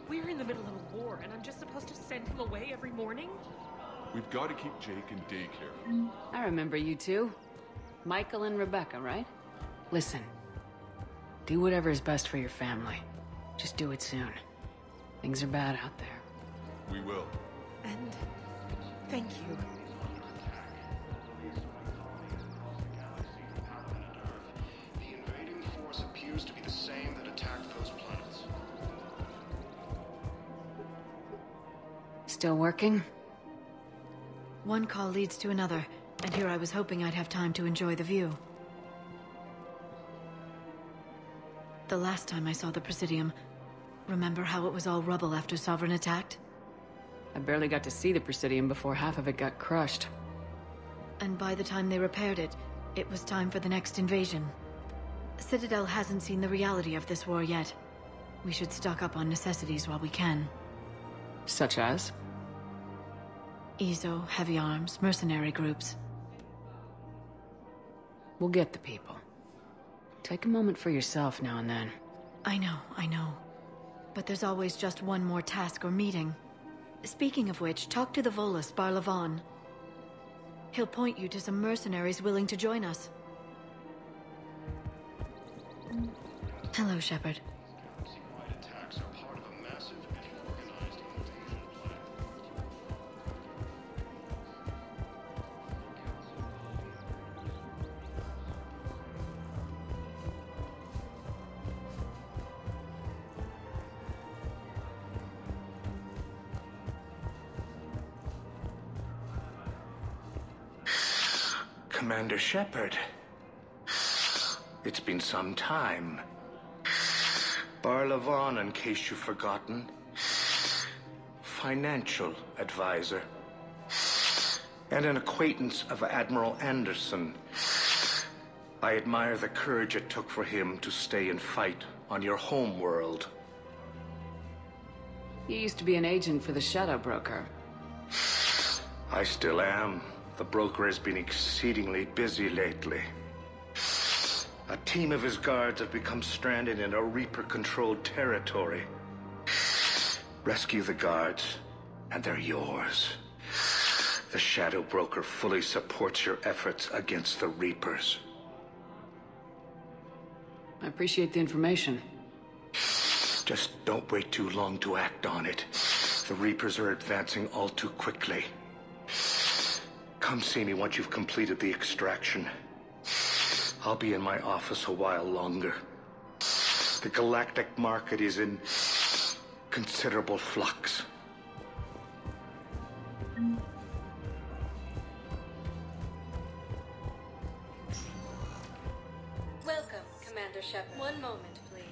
We're in the middle of a war, and I'm just supposed to send him away every morning? We've got to keep Jake in daycare. I remember you two. Michael and Rebecca, right? Listen. Do whatever is best for your family. Just do it soon. Things are bad out there. We will. And thank you. Appears to be the same that attacked those planets. Still working? One call leads to another, and here I was hoping I'd have time to enjoy the view. The last time I saw the Presidium, remember how it was all rubble after Sovereign attacked? I barely got to see the Presidium before half of it got crushed. And by the time they repaired it, it was time for the next invasion. Citadel hasn't seen the reality of this war yet. We should stock up on necessities while we can. Such as? EZO, heavy arms, mercenary groups. We'll get the people. Take a moment for yourself now and then. I know. But there's always just one more task or meeting. Speaking of which, talk to the Volus, Barlavon. He'll point you to some mercenaries willing to join us. Hello, Shepard. Attacks are part of a massive and organized invasion plan. Commander Shepard. It's been some time. Barlavon, in case you've forgotten. Financial advisor. And an acquaintance of Admiral Anderson. I admire the courage it took for him to stay and fight on your home world. You used to be an agent for the Shadow Broker. I still am. The broker has been exceedingly busy lately. A team of his guards have become stranded in a Reaper-controlled territory. Rescue the guards, and they're yours. The Shadow Broker fully supports your efforts against the Reapers. I appreciate the information. Just don't wait too long to act on it. The Reapers are advancing all too quickly. Come see me once you've completed the extraction. I'll be in my office a while longer. The galactic market is in considerable flux. Welcome, Commander Shepard. One moment, please.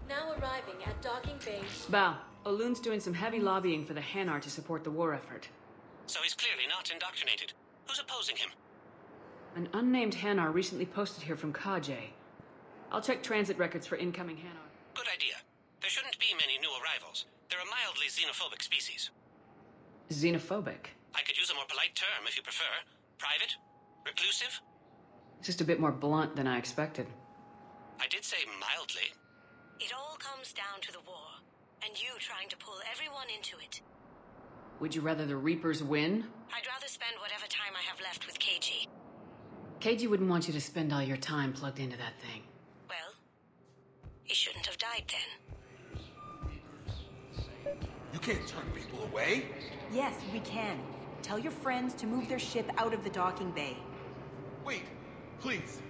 Now arriving at docking bay. Bao, Olun's doing some heavy lobbying for the Hanar to support the war effort. So he's clearly not indoctrinated. Who's opposing him? An unnamed Hanar recently posted here from Kajay. I'll check transit records for incoming Hanar. Good idea. There shouldn't be many new arrivals. They're a mildly xenophobic species. Xenophobic? I could use a more polite term if you prefer. Private? Reclusive? Just a bit more blunt than I expected. I did say mildly. It all comes down to the war, and you trying to pull everyone into it. Would you rather the Reapers win? I'd rather spend whatever time I have left with KG. KG wouldn't want you to spend all your time plugged into that thing. Well, he shouldn't have died then. You can't turn people away. Yes, we can. Tell your friends to move their ship out of the docking bay. Wait, please.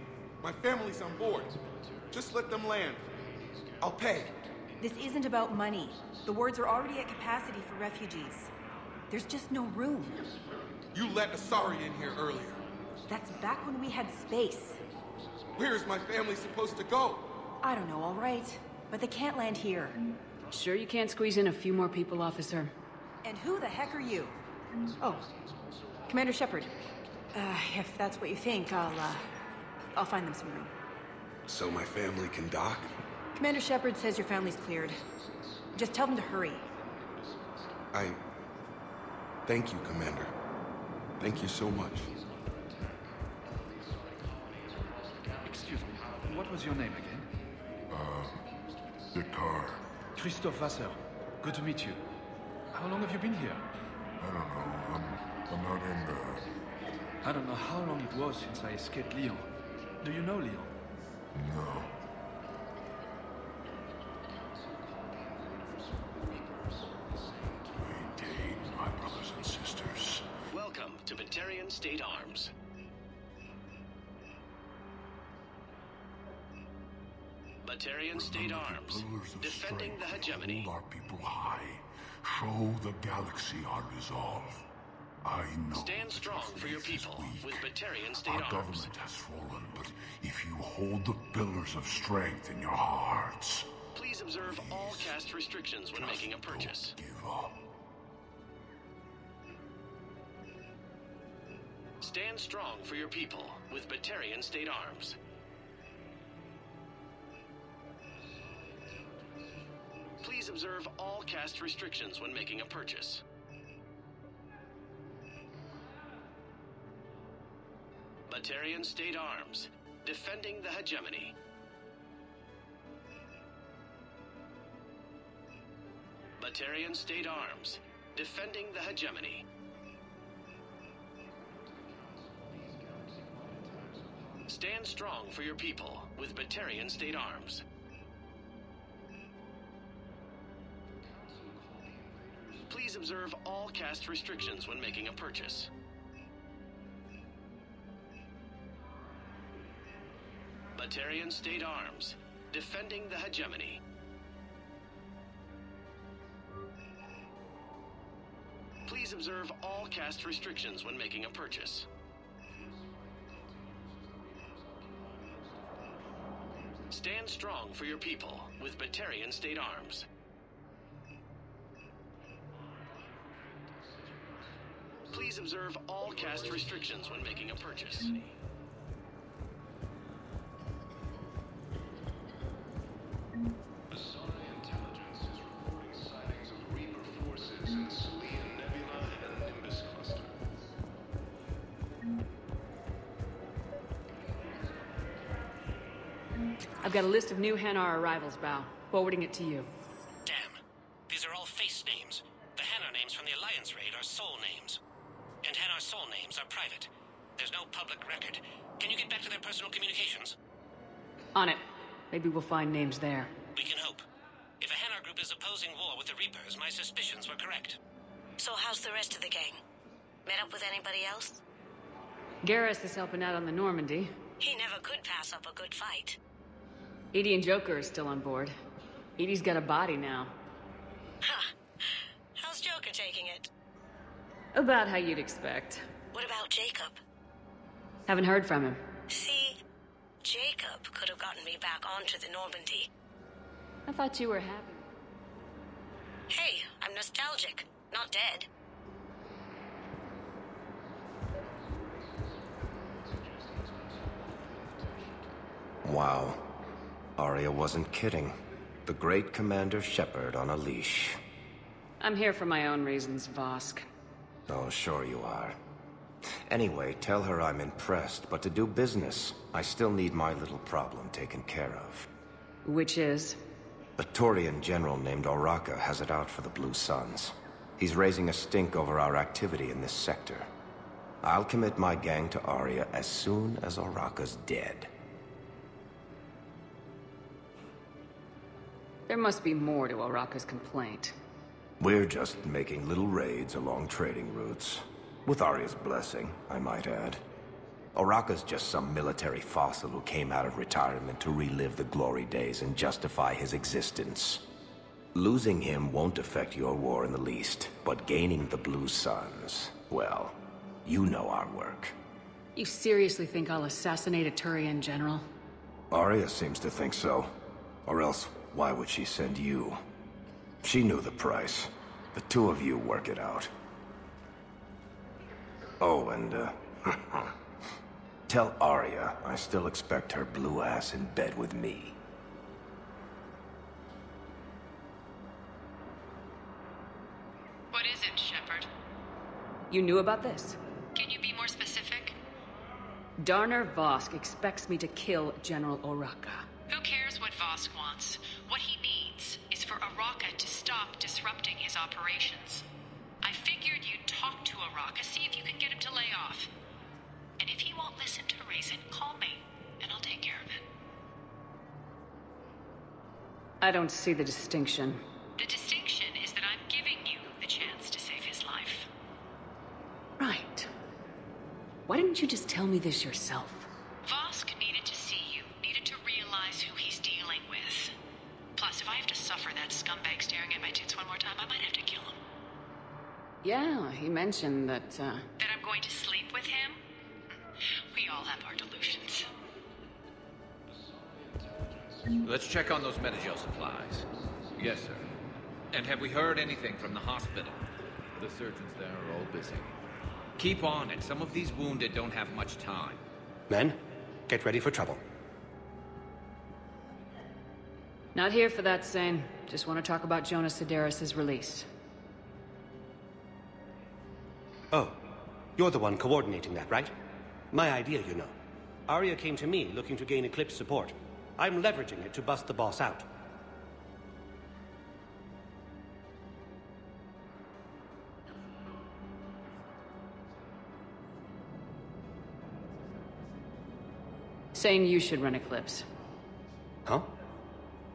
My family's on board. Just let them land. I'll pay. This isn't about money. The wards are already at capacity for refugees. There's just no room. You let Asari in here earlier. That's back when we had space. Where is my family supposed to go? I don't know, all right. But they can't land here. Sure you can't squeeze in a few more people, officer? And who the heck are you? Oh, Commander Shepard. If that's what you think, I'll find them some room. So my family can dock? Commander Shepard says your family's cleared. Just tell them to hurry. Thank you, Commander. Thank you so much. Excuse me, what was your name again? Dakar. Christophe Vasseur. Good to meet you. How long have you been here? I don't know. I'm not in the... I don't know how long it was since I escaped Lyon. Do you know Lyon? No. Maintain, my brothers and sisters. Welcome to Batarian State Arms. Batarian State Arms, defending the hegemony. Hold our people high. Show the galaxy our resolve. I know. Stand strong for your people with Batarian State Our Arms. government has fallen, but if you hold the pillars of strength in your hearts, Please observe all caste restrictions when making a purchase. give up. Stand strong for your people with Batarian State Arms. Please observe all caste restrictions when making a purchase. Batarian State Arms, defending the hegemony. Batarian State Arms, defending the hegemony. Stand strong for your people with Batarian State Arms. Please observe all caste restrictions when making a purchase. Batarian State Arms, defending the hegemony. Please observe all caste restrictions when making a purchase. Stand strong for your people with Batarian State Arms. Please observe all caste restrictions when making a purchase. Asari intelligence is reporting sightings of Reaper forces in Salian Nebula and I've got a list of new Hanar arrivals, Bao. Forwarding it to you. Damn. These are all face names. The Hanar names from the Alliance raid are soul names. And Hanar soul names are private. There's no public record. Can you get back to their personal communications? On it. Maybe we'll find names there. We can hope. If a Hanar group is opposing war with the Reapers, my suspicions were correct. So how's the rest of the gang? Met up with anybody else? Garrus is helping out on the Normandy. He never could pass up a good fight. Edie and Joker are still on board. Edie's got a body now. Huh. How's Joker taking it? About how you'd expect. What about Jacob? Haven't heard from him. See, Jacob could have gotten me back onto the Normandy. I thought you were happy. Hey, I'm nostalgic, not dead. Wow. Arya wasn't kidding. The great Commander Shepard on a leash. I'm here for my own reasons, Vosk. Oh, sure you are. Anyway, tell her I'm impressed, but to do business, I still need my little problem taken care of. Which is? A Turian general named Oraka has it out for the Blue Suns. He's raising a stink over our activity in this sector. I'll commit my gang to Arya as soon as Oraka's dead. There must be more to Oraka's complaint. We're just making little raids along trading routes. With Arya's blessing, I might add. Oraka's just some military fossil who came out of retirement to relive the glory days and justify his existence. Losing him won't affect your war in the least, but gaining the Blue Suns, well, you know our work. You seriously think I'll assassinate a Turian general? Arya seems to think so. Or else, why would she send you? She knew the price. The two of you work it out. Oh, and, tell Arya I still expect her blue ass in bed with me. What is it, Shepard? You knew about this? Can you be more specific? Darner Vosk expects me to kill General Oraka. Who cares what Vosk wants? What he needs is for Oraka to stop disrupting his operations. I figured you'd talk to Oraka, see if you can get him to lay off. And if he won't listen to reason, call me, and I'll take care of it. I don't see the distinction. The distinction is that I'm giving you the chance to save his life. Right. Why didn't you just tell me this yourself? Vosk needed to see you, needed to realize who he's dealing with. Plus, if I have to suffer that scumbag staring at my tits one more time, I might have to kill him. Yeah, he mentioned that, That I'm going to sleep with him? We all have our delusions. Let's check on those Metagel supplies. Yes, sir. And have we heard anything from the hospital? The surgeons there are all busy. Keep on it. Some of these wounded don't have much time. Men, get ready for trouble. not here for that, Sane. Just want to talk about Jonas Sedaris' release. Oh, you're the one coordinating that, right? My idea, you know. Arya came to me looking to gain Eclipse support. I'm leveraging it to bust the boss out. Saying you should run Eclipse. Huh?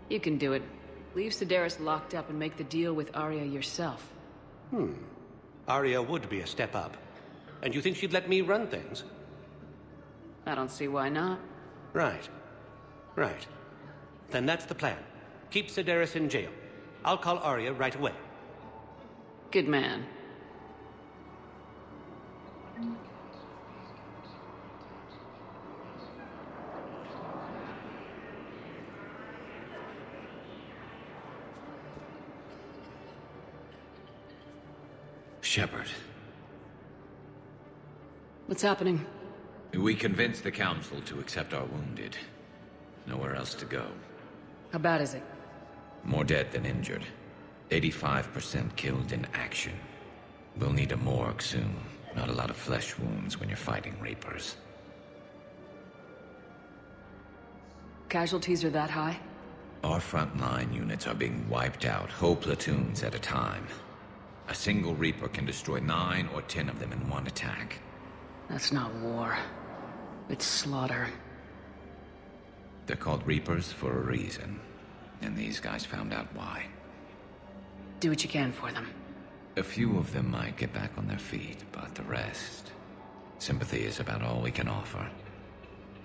You can do it. Leave Sedaris locked up and make the deal with Arya yourself. Arya would be a step up. And you think she'd let me run things? I don't see why not. Right. Right. Then that's the plan. Keep Sedaris in jail. I'll call Arya right away. Good man. Shepard. What's happening? We convinced the Council to accept our wounded. Nowhere else to go. How bad is it? More dead than injured. 85% killed in action. We'll need a morgue soon. Not a lot of flesh wounds when you're fighting Reapers. casualties are that high? Our frontline units are being wiped out, whole platoons at a time. A single Reaper can destroy 9 or 10 of them in one attack. That's not war. It's slaughter. They're called Reapers for a reason. And these guys found out why. Do what you can for them. A few of them might get back on their feet, but the rest... sympathy is about all we can offer.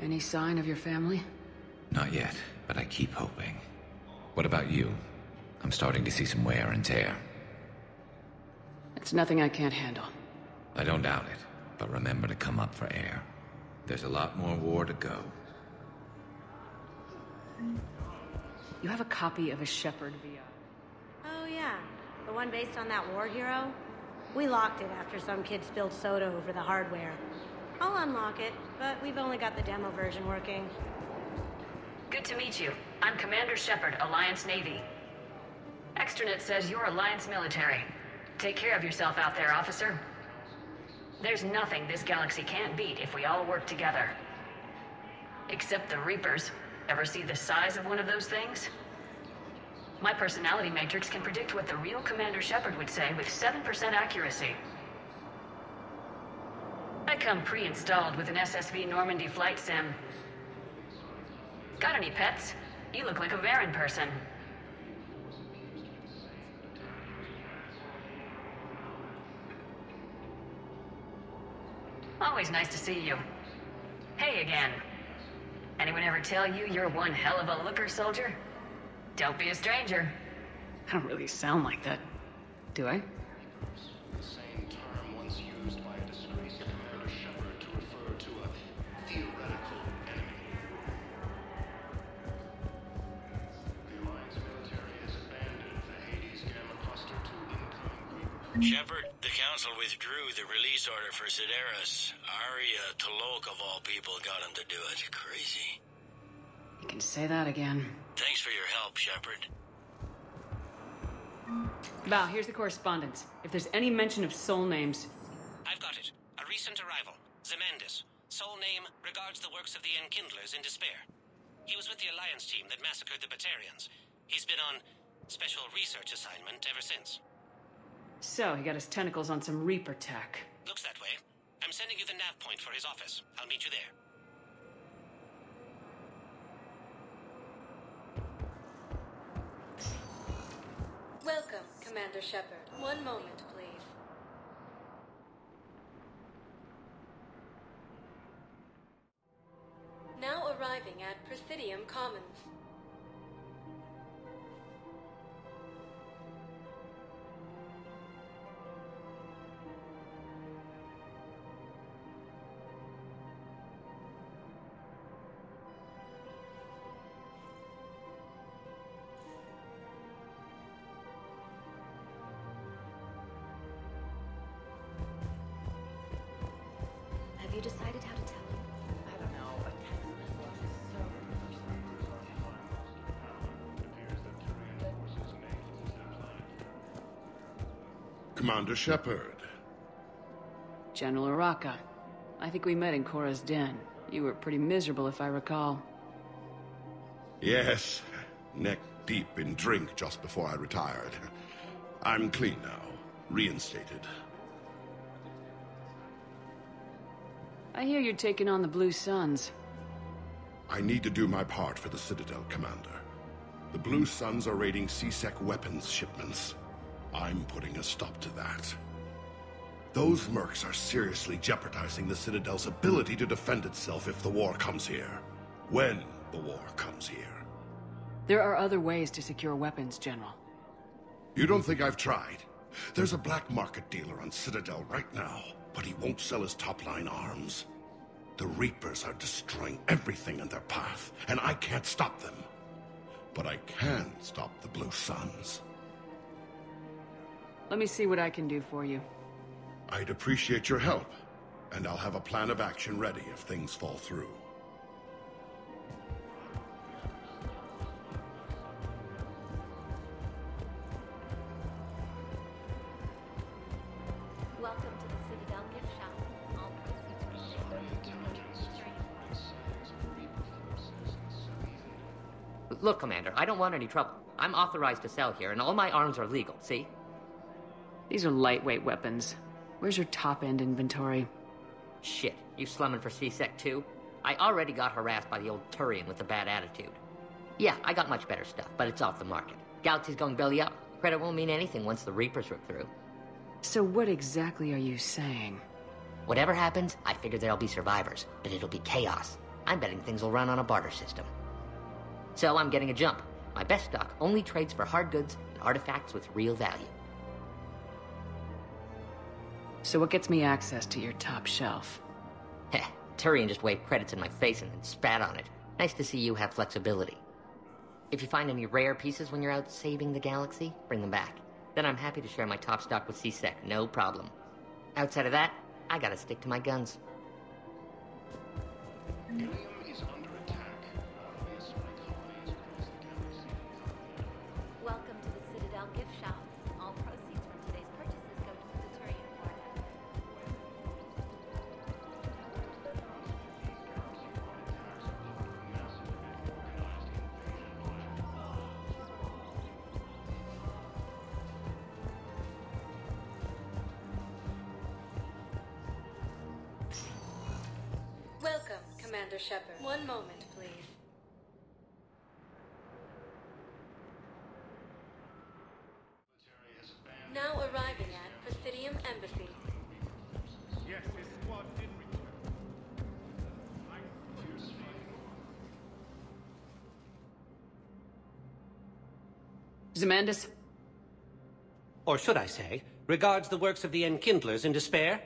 Any sign of your family? Not yet, but I keep hoping. What about you? I'm starting to see some wear and tear. It's nothing I can't handle. I don't doubt it, but remember to come up for air. There's a lot more war to go. You have a copy of a Shepard VR. Oh yeah, the one based on that war hero? We locked it after some kid spilled soda over the hardware. I'll unlock it, but we've only got the demo version working. Good to meet you. I'm Commander Shepard, Alliance Navy. Extranet says you're Alliance military. Take care of yourself out there, officer. There's nothing this galaxy can't beat if we all work together. Except the Reapers. Ever see the size of one of those things? My personality matrix can predict what the real Commander Shepard would say with 7% accuracy. I come pre-installed with an SSV Normandy flight sim. Got any pets? You look like a Varen person. Always nice to see you. Hey again. Anyone ever tell you you're one hell of a looker, soldier? Don't be a stranger. I don't really sound like that, do I? The same term once used by a disgraced Commander Shepard to refer to a theoretical enemy. The Alliance military has abandoned the Hades Gamma Cluster to incoming Reapers. Shepard, the Council withdrew the release order for Sideris. Arya T'Loak, of all people, got him to do it. Crazy. You can say that again. Thanks for your help, Shepard. Val, here's the correspondence. If there's any mention of soul names... I've got it. A recent arrival. Zemandis. Soul name regards the works of the Enkindlers in despair. He was with the Alliance team that massacred the Batarians. He's been on special research assignment ever since. So, he got his tentacles on some Reaper tech. Looks that way. I'm sending you the nav point for his office. I'll meet you there. Welcome, Commander Shepard. One moment, please. Now arriving at Presidium Commons. Have you decided how to tell him? I don't know. A text message is so personal. Commander Shepard. General Araka. I think we met in Korra's den. You were pretty miserable, if I recall. Yes, neck deep in drink just before I retired. I'm clean now, reinstated. I hear you're taking on the Blue Suns. I need to do my part for the Citadel, Commander. The Blue Suns are raiding C-Sec weapons shipments. I'm putting a stop to that. Those mercs are seriously jeopardizing the Citadel's ability to defend itself if the war comes here. When the war comes here. There are other ways to secure weapons, General. You don't think I've tried? There's a black market dealer on Citadel right now, but he won't sell his top-line arms. The Reapers are destroying everything in their path, and I can't stop them. But I can stop the Blue Suns. Let me see what I can do for you. I'd appreciate your help, and I'll have a plan of action ready if things fall through. Welcome to the Citadel gift shop. All proceeds from Look, Commander, I don't want any trouble. I'm authorized to sell here, and all my arms are legal, see? These are lightweight weapons. Where's your top-end inventory? Shit, you slumming for C-Sec too? I already got harassed by the old Turian with the bad attitude. Yeah, I got much better stuff, but it's off the market. Galaxy's going belly up. Credit won't mean anything once the Reapers rip through. So what exactly are you saying? Whatever happens, I figure there'll be survivors, but it'll be chaos. I'm betting things will run on a barter system. So I'm getting a jump. My best stock only trades for hard goods and artifacts with real value. So what gets me access to your top shelf? Heh, Turian just waved credits in my face and then spat on it. Nice to see you have flexibility. If you find any rare pieces when you're out saving the galaxy, bring them back. Then I'm happy to share my top stock with C-Sec, no problem. Outside of that, I gotta stick to my guns. Ilium is under attack. Welcome to the Citadel gift shop. All proceeds from today's purchases go to the Turian Project. Welcome, Commander Shepard. One moment, please. Now arriving at Presidium Embassy. Yes, this squad did return. Zemandis? Or should I say, regards the works of the Enkindlers in despair?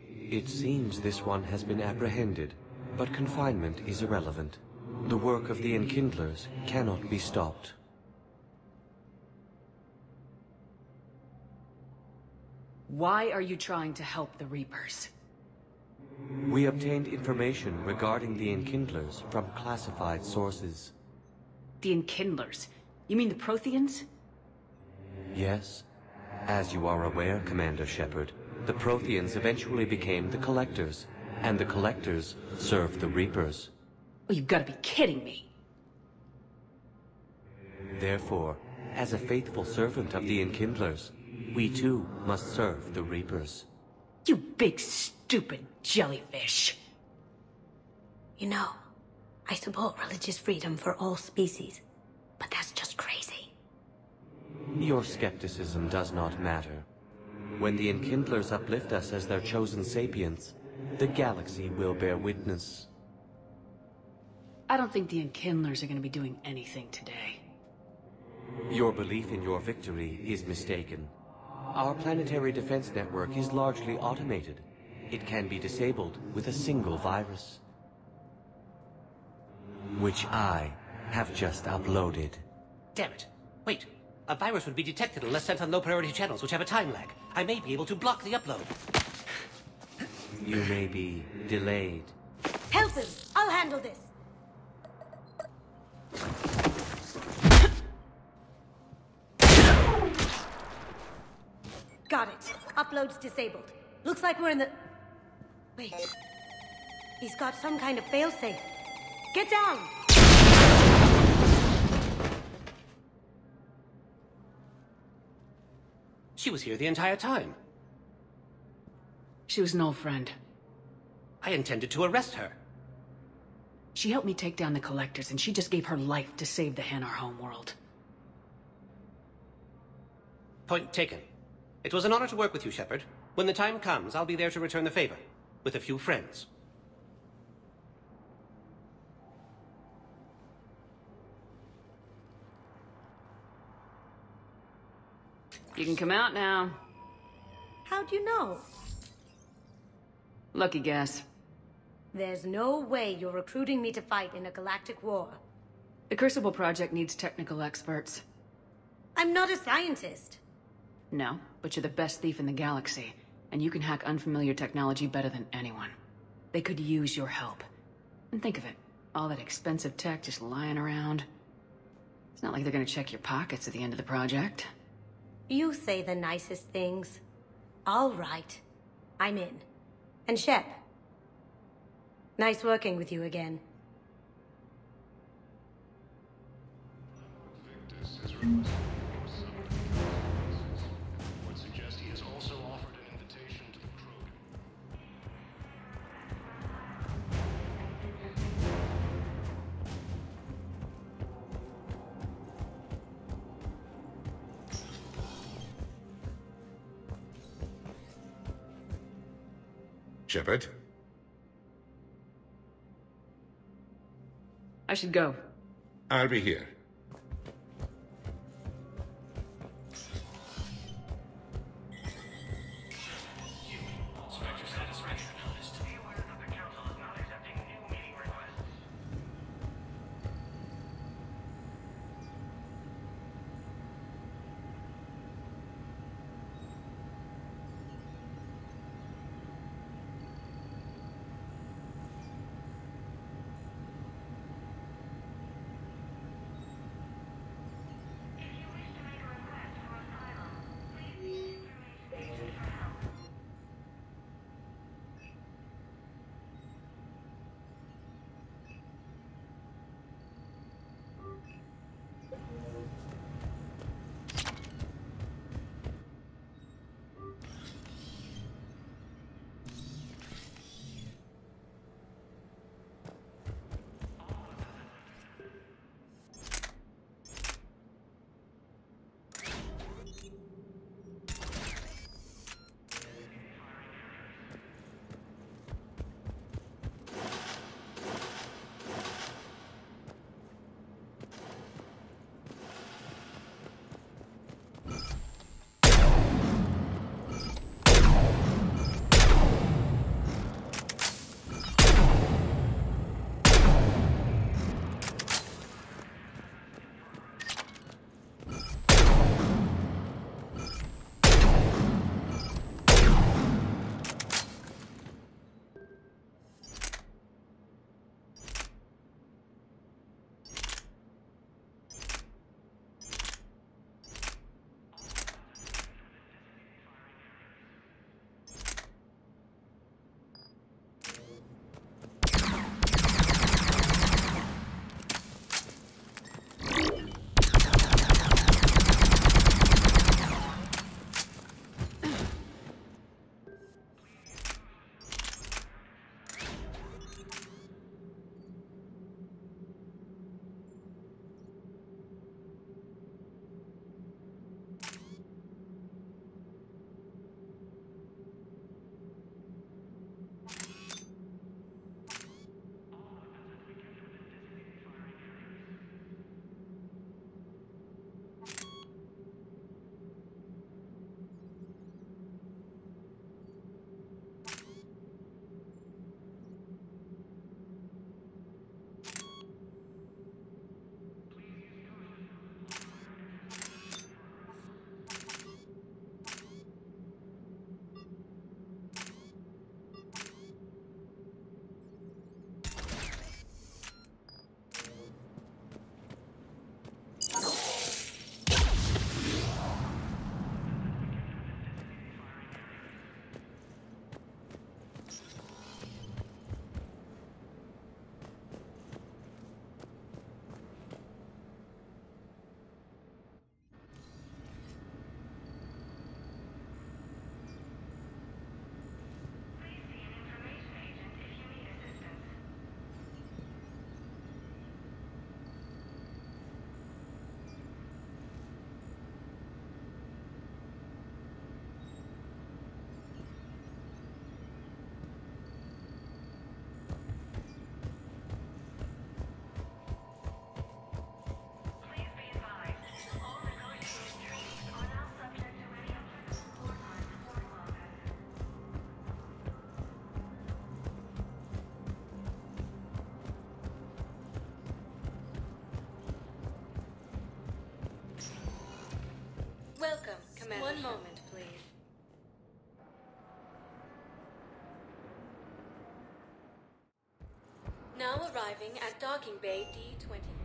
It seems this one has been apprehended, but confinement is irrelevant. The work of the Enkindlers cannot be stopped. Why are you trying to help the Reapers? We obtained information regarding the Enkindlers from classified sources. The Enkindlers? You mean the Protheans? Yes. As you are aware, Commander Shepard, the Protheans eventually became the Collectors, and the Collectors served the Reapers. Oh, you've got to be kidding me. Therefore, as a faithful servant of the Enkindlers, we too must serve the Reapers. You big stupid jellyfish. You know, I support religious freedom for all species, but that's just crazy. Your skepticism does not matter. When the Enkindlers uplift us as their chosen sapients, the galaxy will bear witness. I don't think the Enkindlers are going to be doing anything today. Your belief in your victory is mistaken. Our planetary defense network is largely automated. It can be disabled with a single virus, which I have just uploaded. Damn it. Wait. A virus would be detected unless sent on low-priority channels, which have a time lag. I may be able to block the upload. You may be delayed. Help him! I'll handle this! Got it. Upload's disabled. Looks like we're in the... Wait. He's got some kind of failsafe. Get down! She was here the entire time. She was an old friend. I intended to arrest her. She helped me take down the Collectors, and she just gave her life to save the Hanar homeworld. Point taken. It was an honor to work with you, Shepard. When the time comes, I'll be there to return the favor. With a few friends. You can come out now. How'd you know? Lucky guess. There's no way you're recruiting me to fight in a galactic war. The Crucible Project needs technical experts. I'm not a scientist. No, but you're the best thief in the galaxy, and you can hack unfamiliar technology better than anyone. They could use your help. And think of it, all that expensive tech just lying around. It's not like they're gonna check your pockets at the end of the project. You say the nicest things. All right. I'm in. And Shep. Nice working with you again. Would suggest he has also offered an invitation to the crew. Shepard? I should go. I'll be here. Welcome, Commander. One moment, please. Now arriving at docking bay D-20.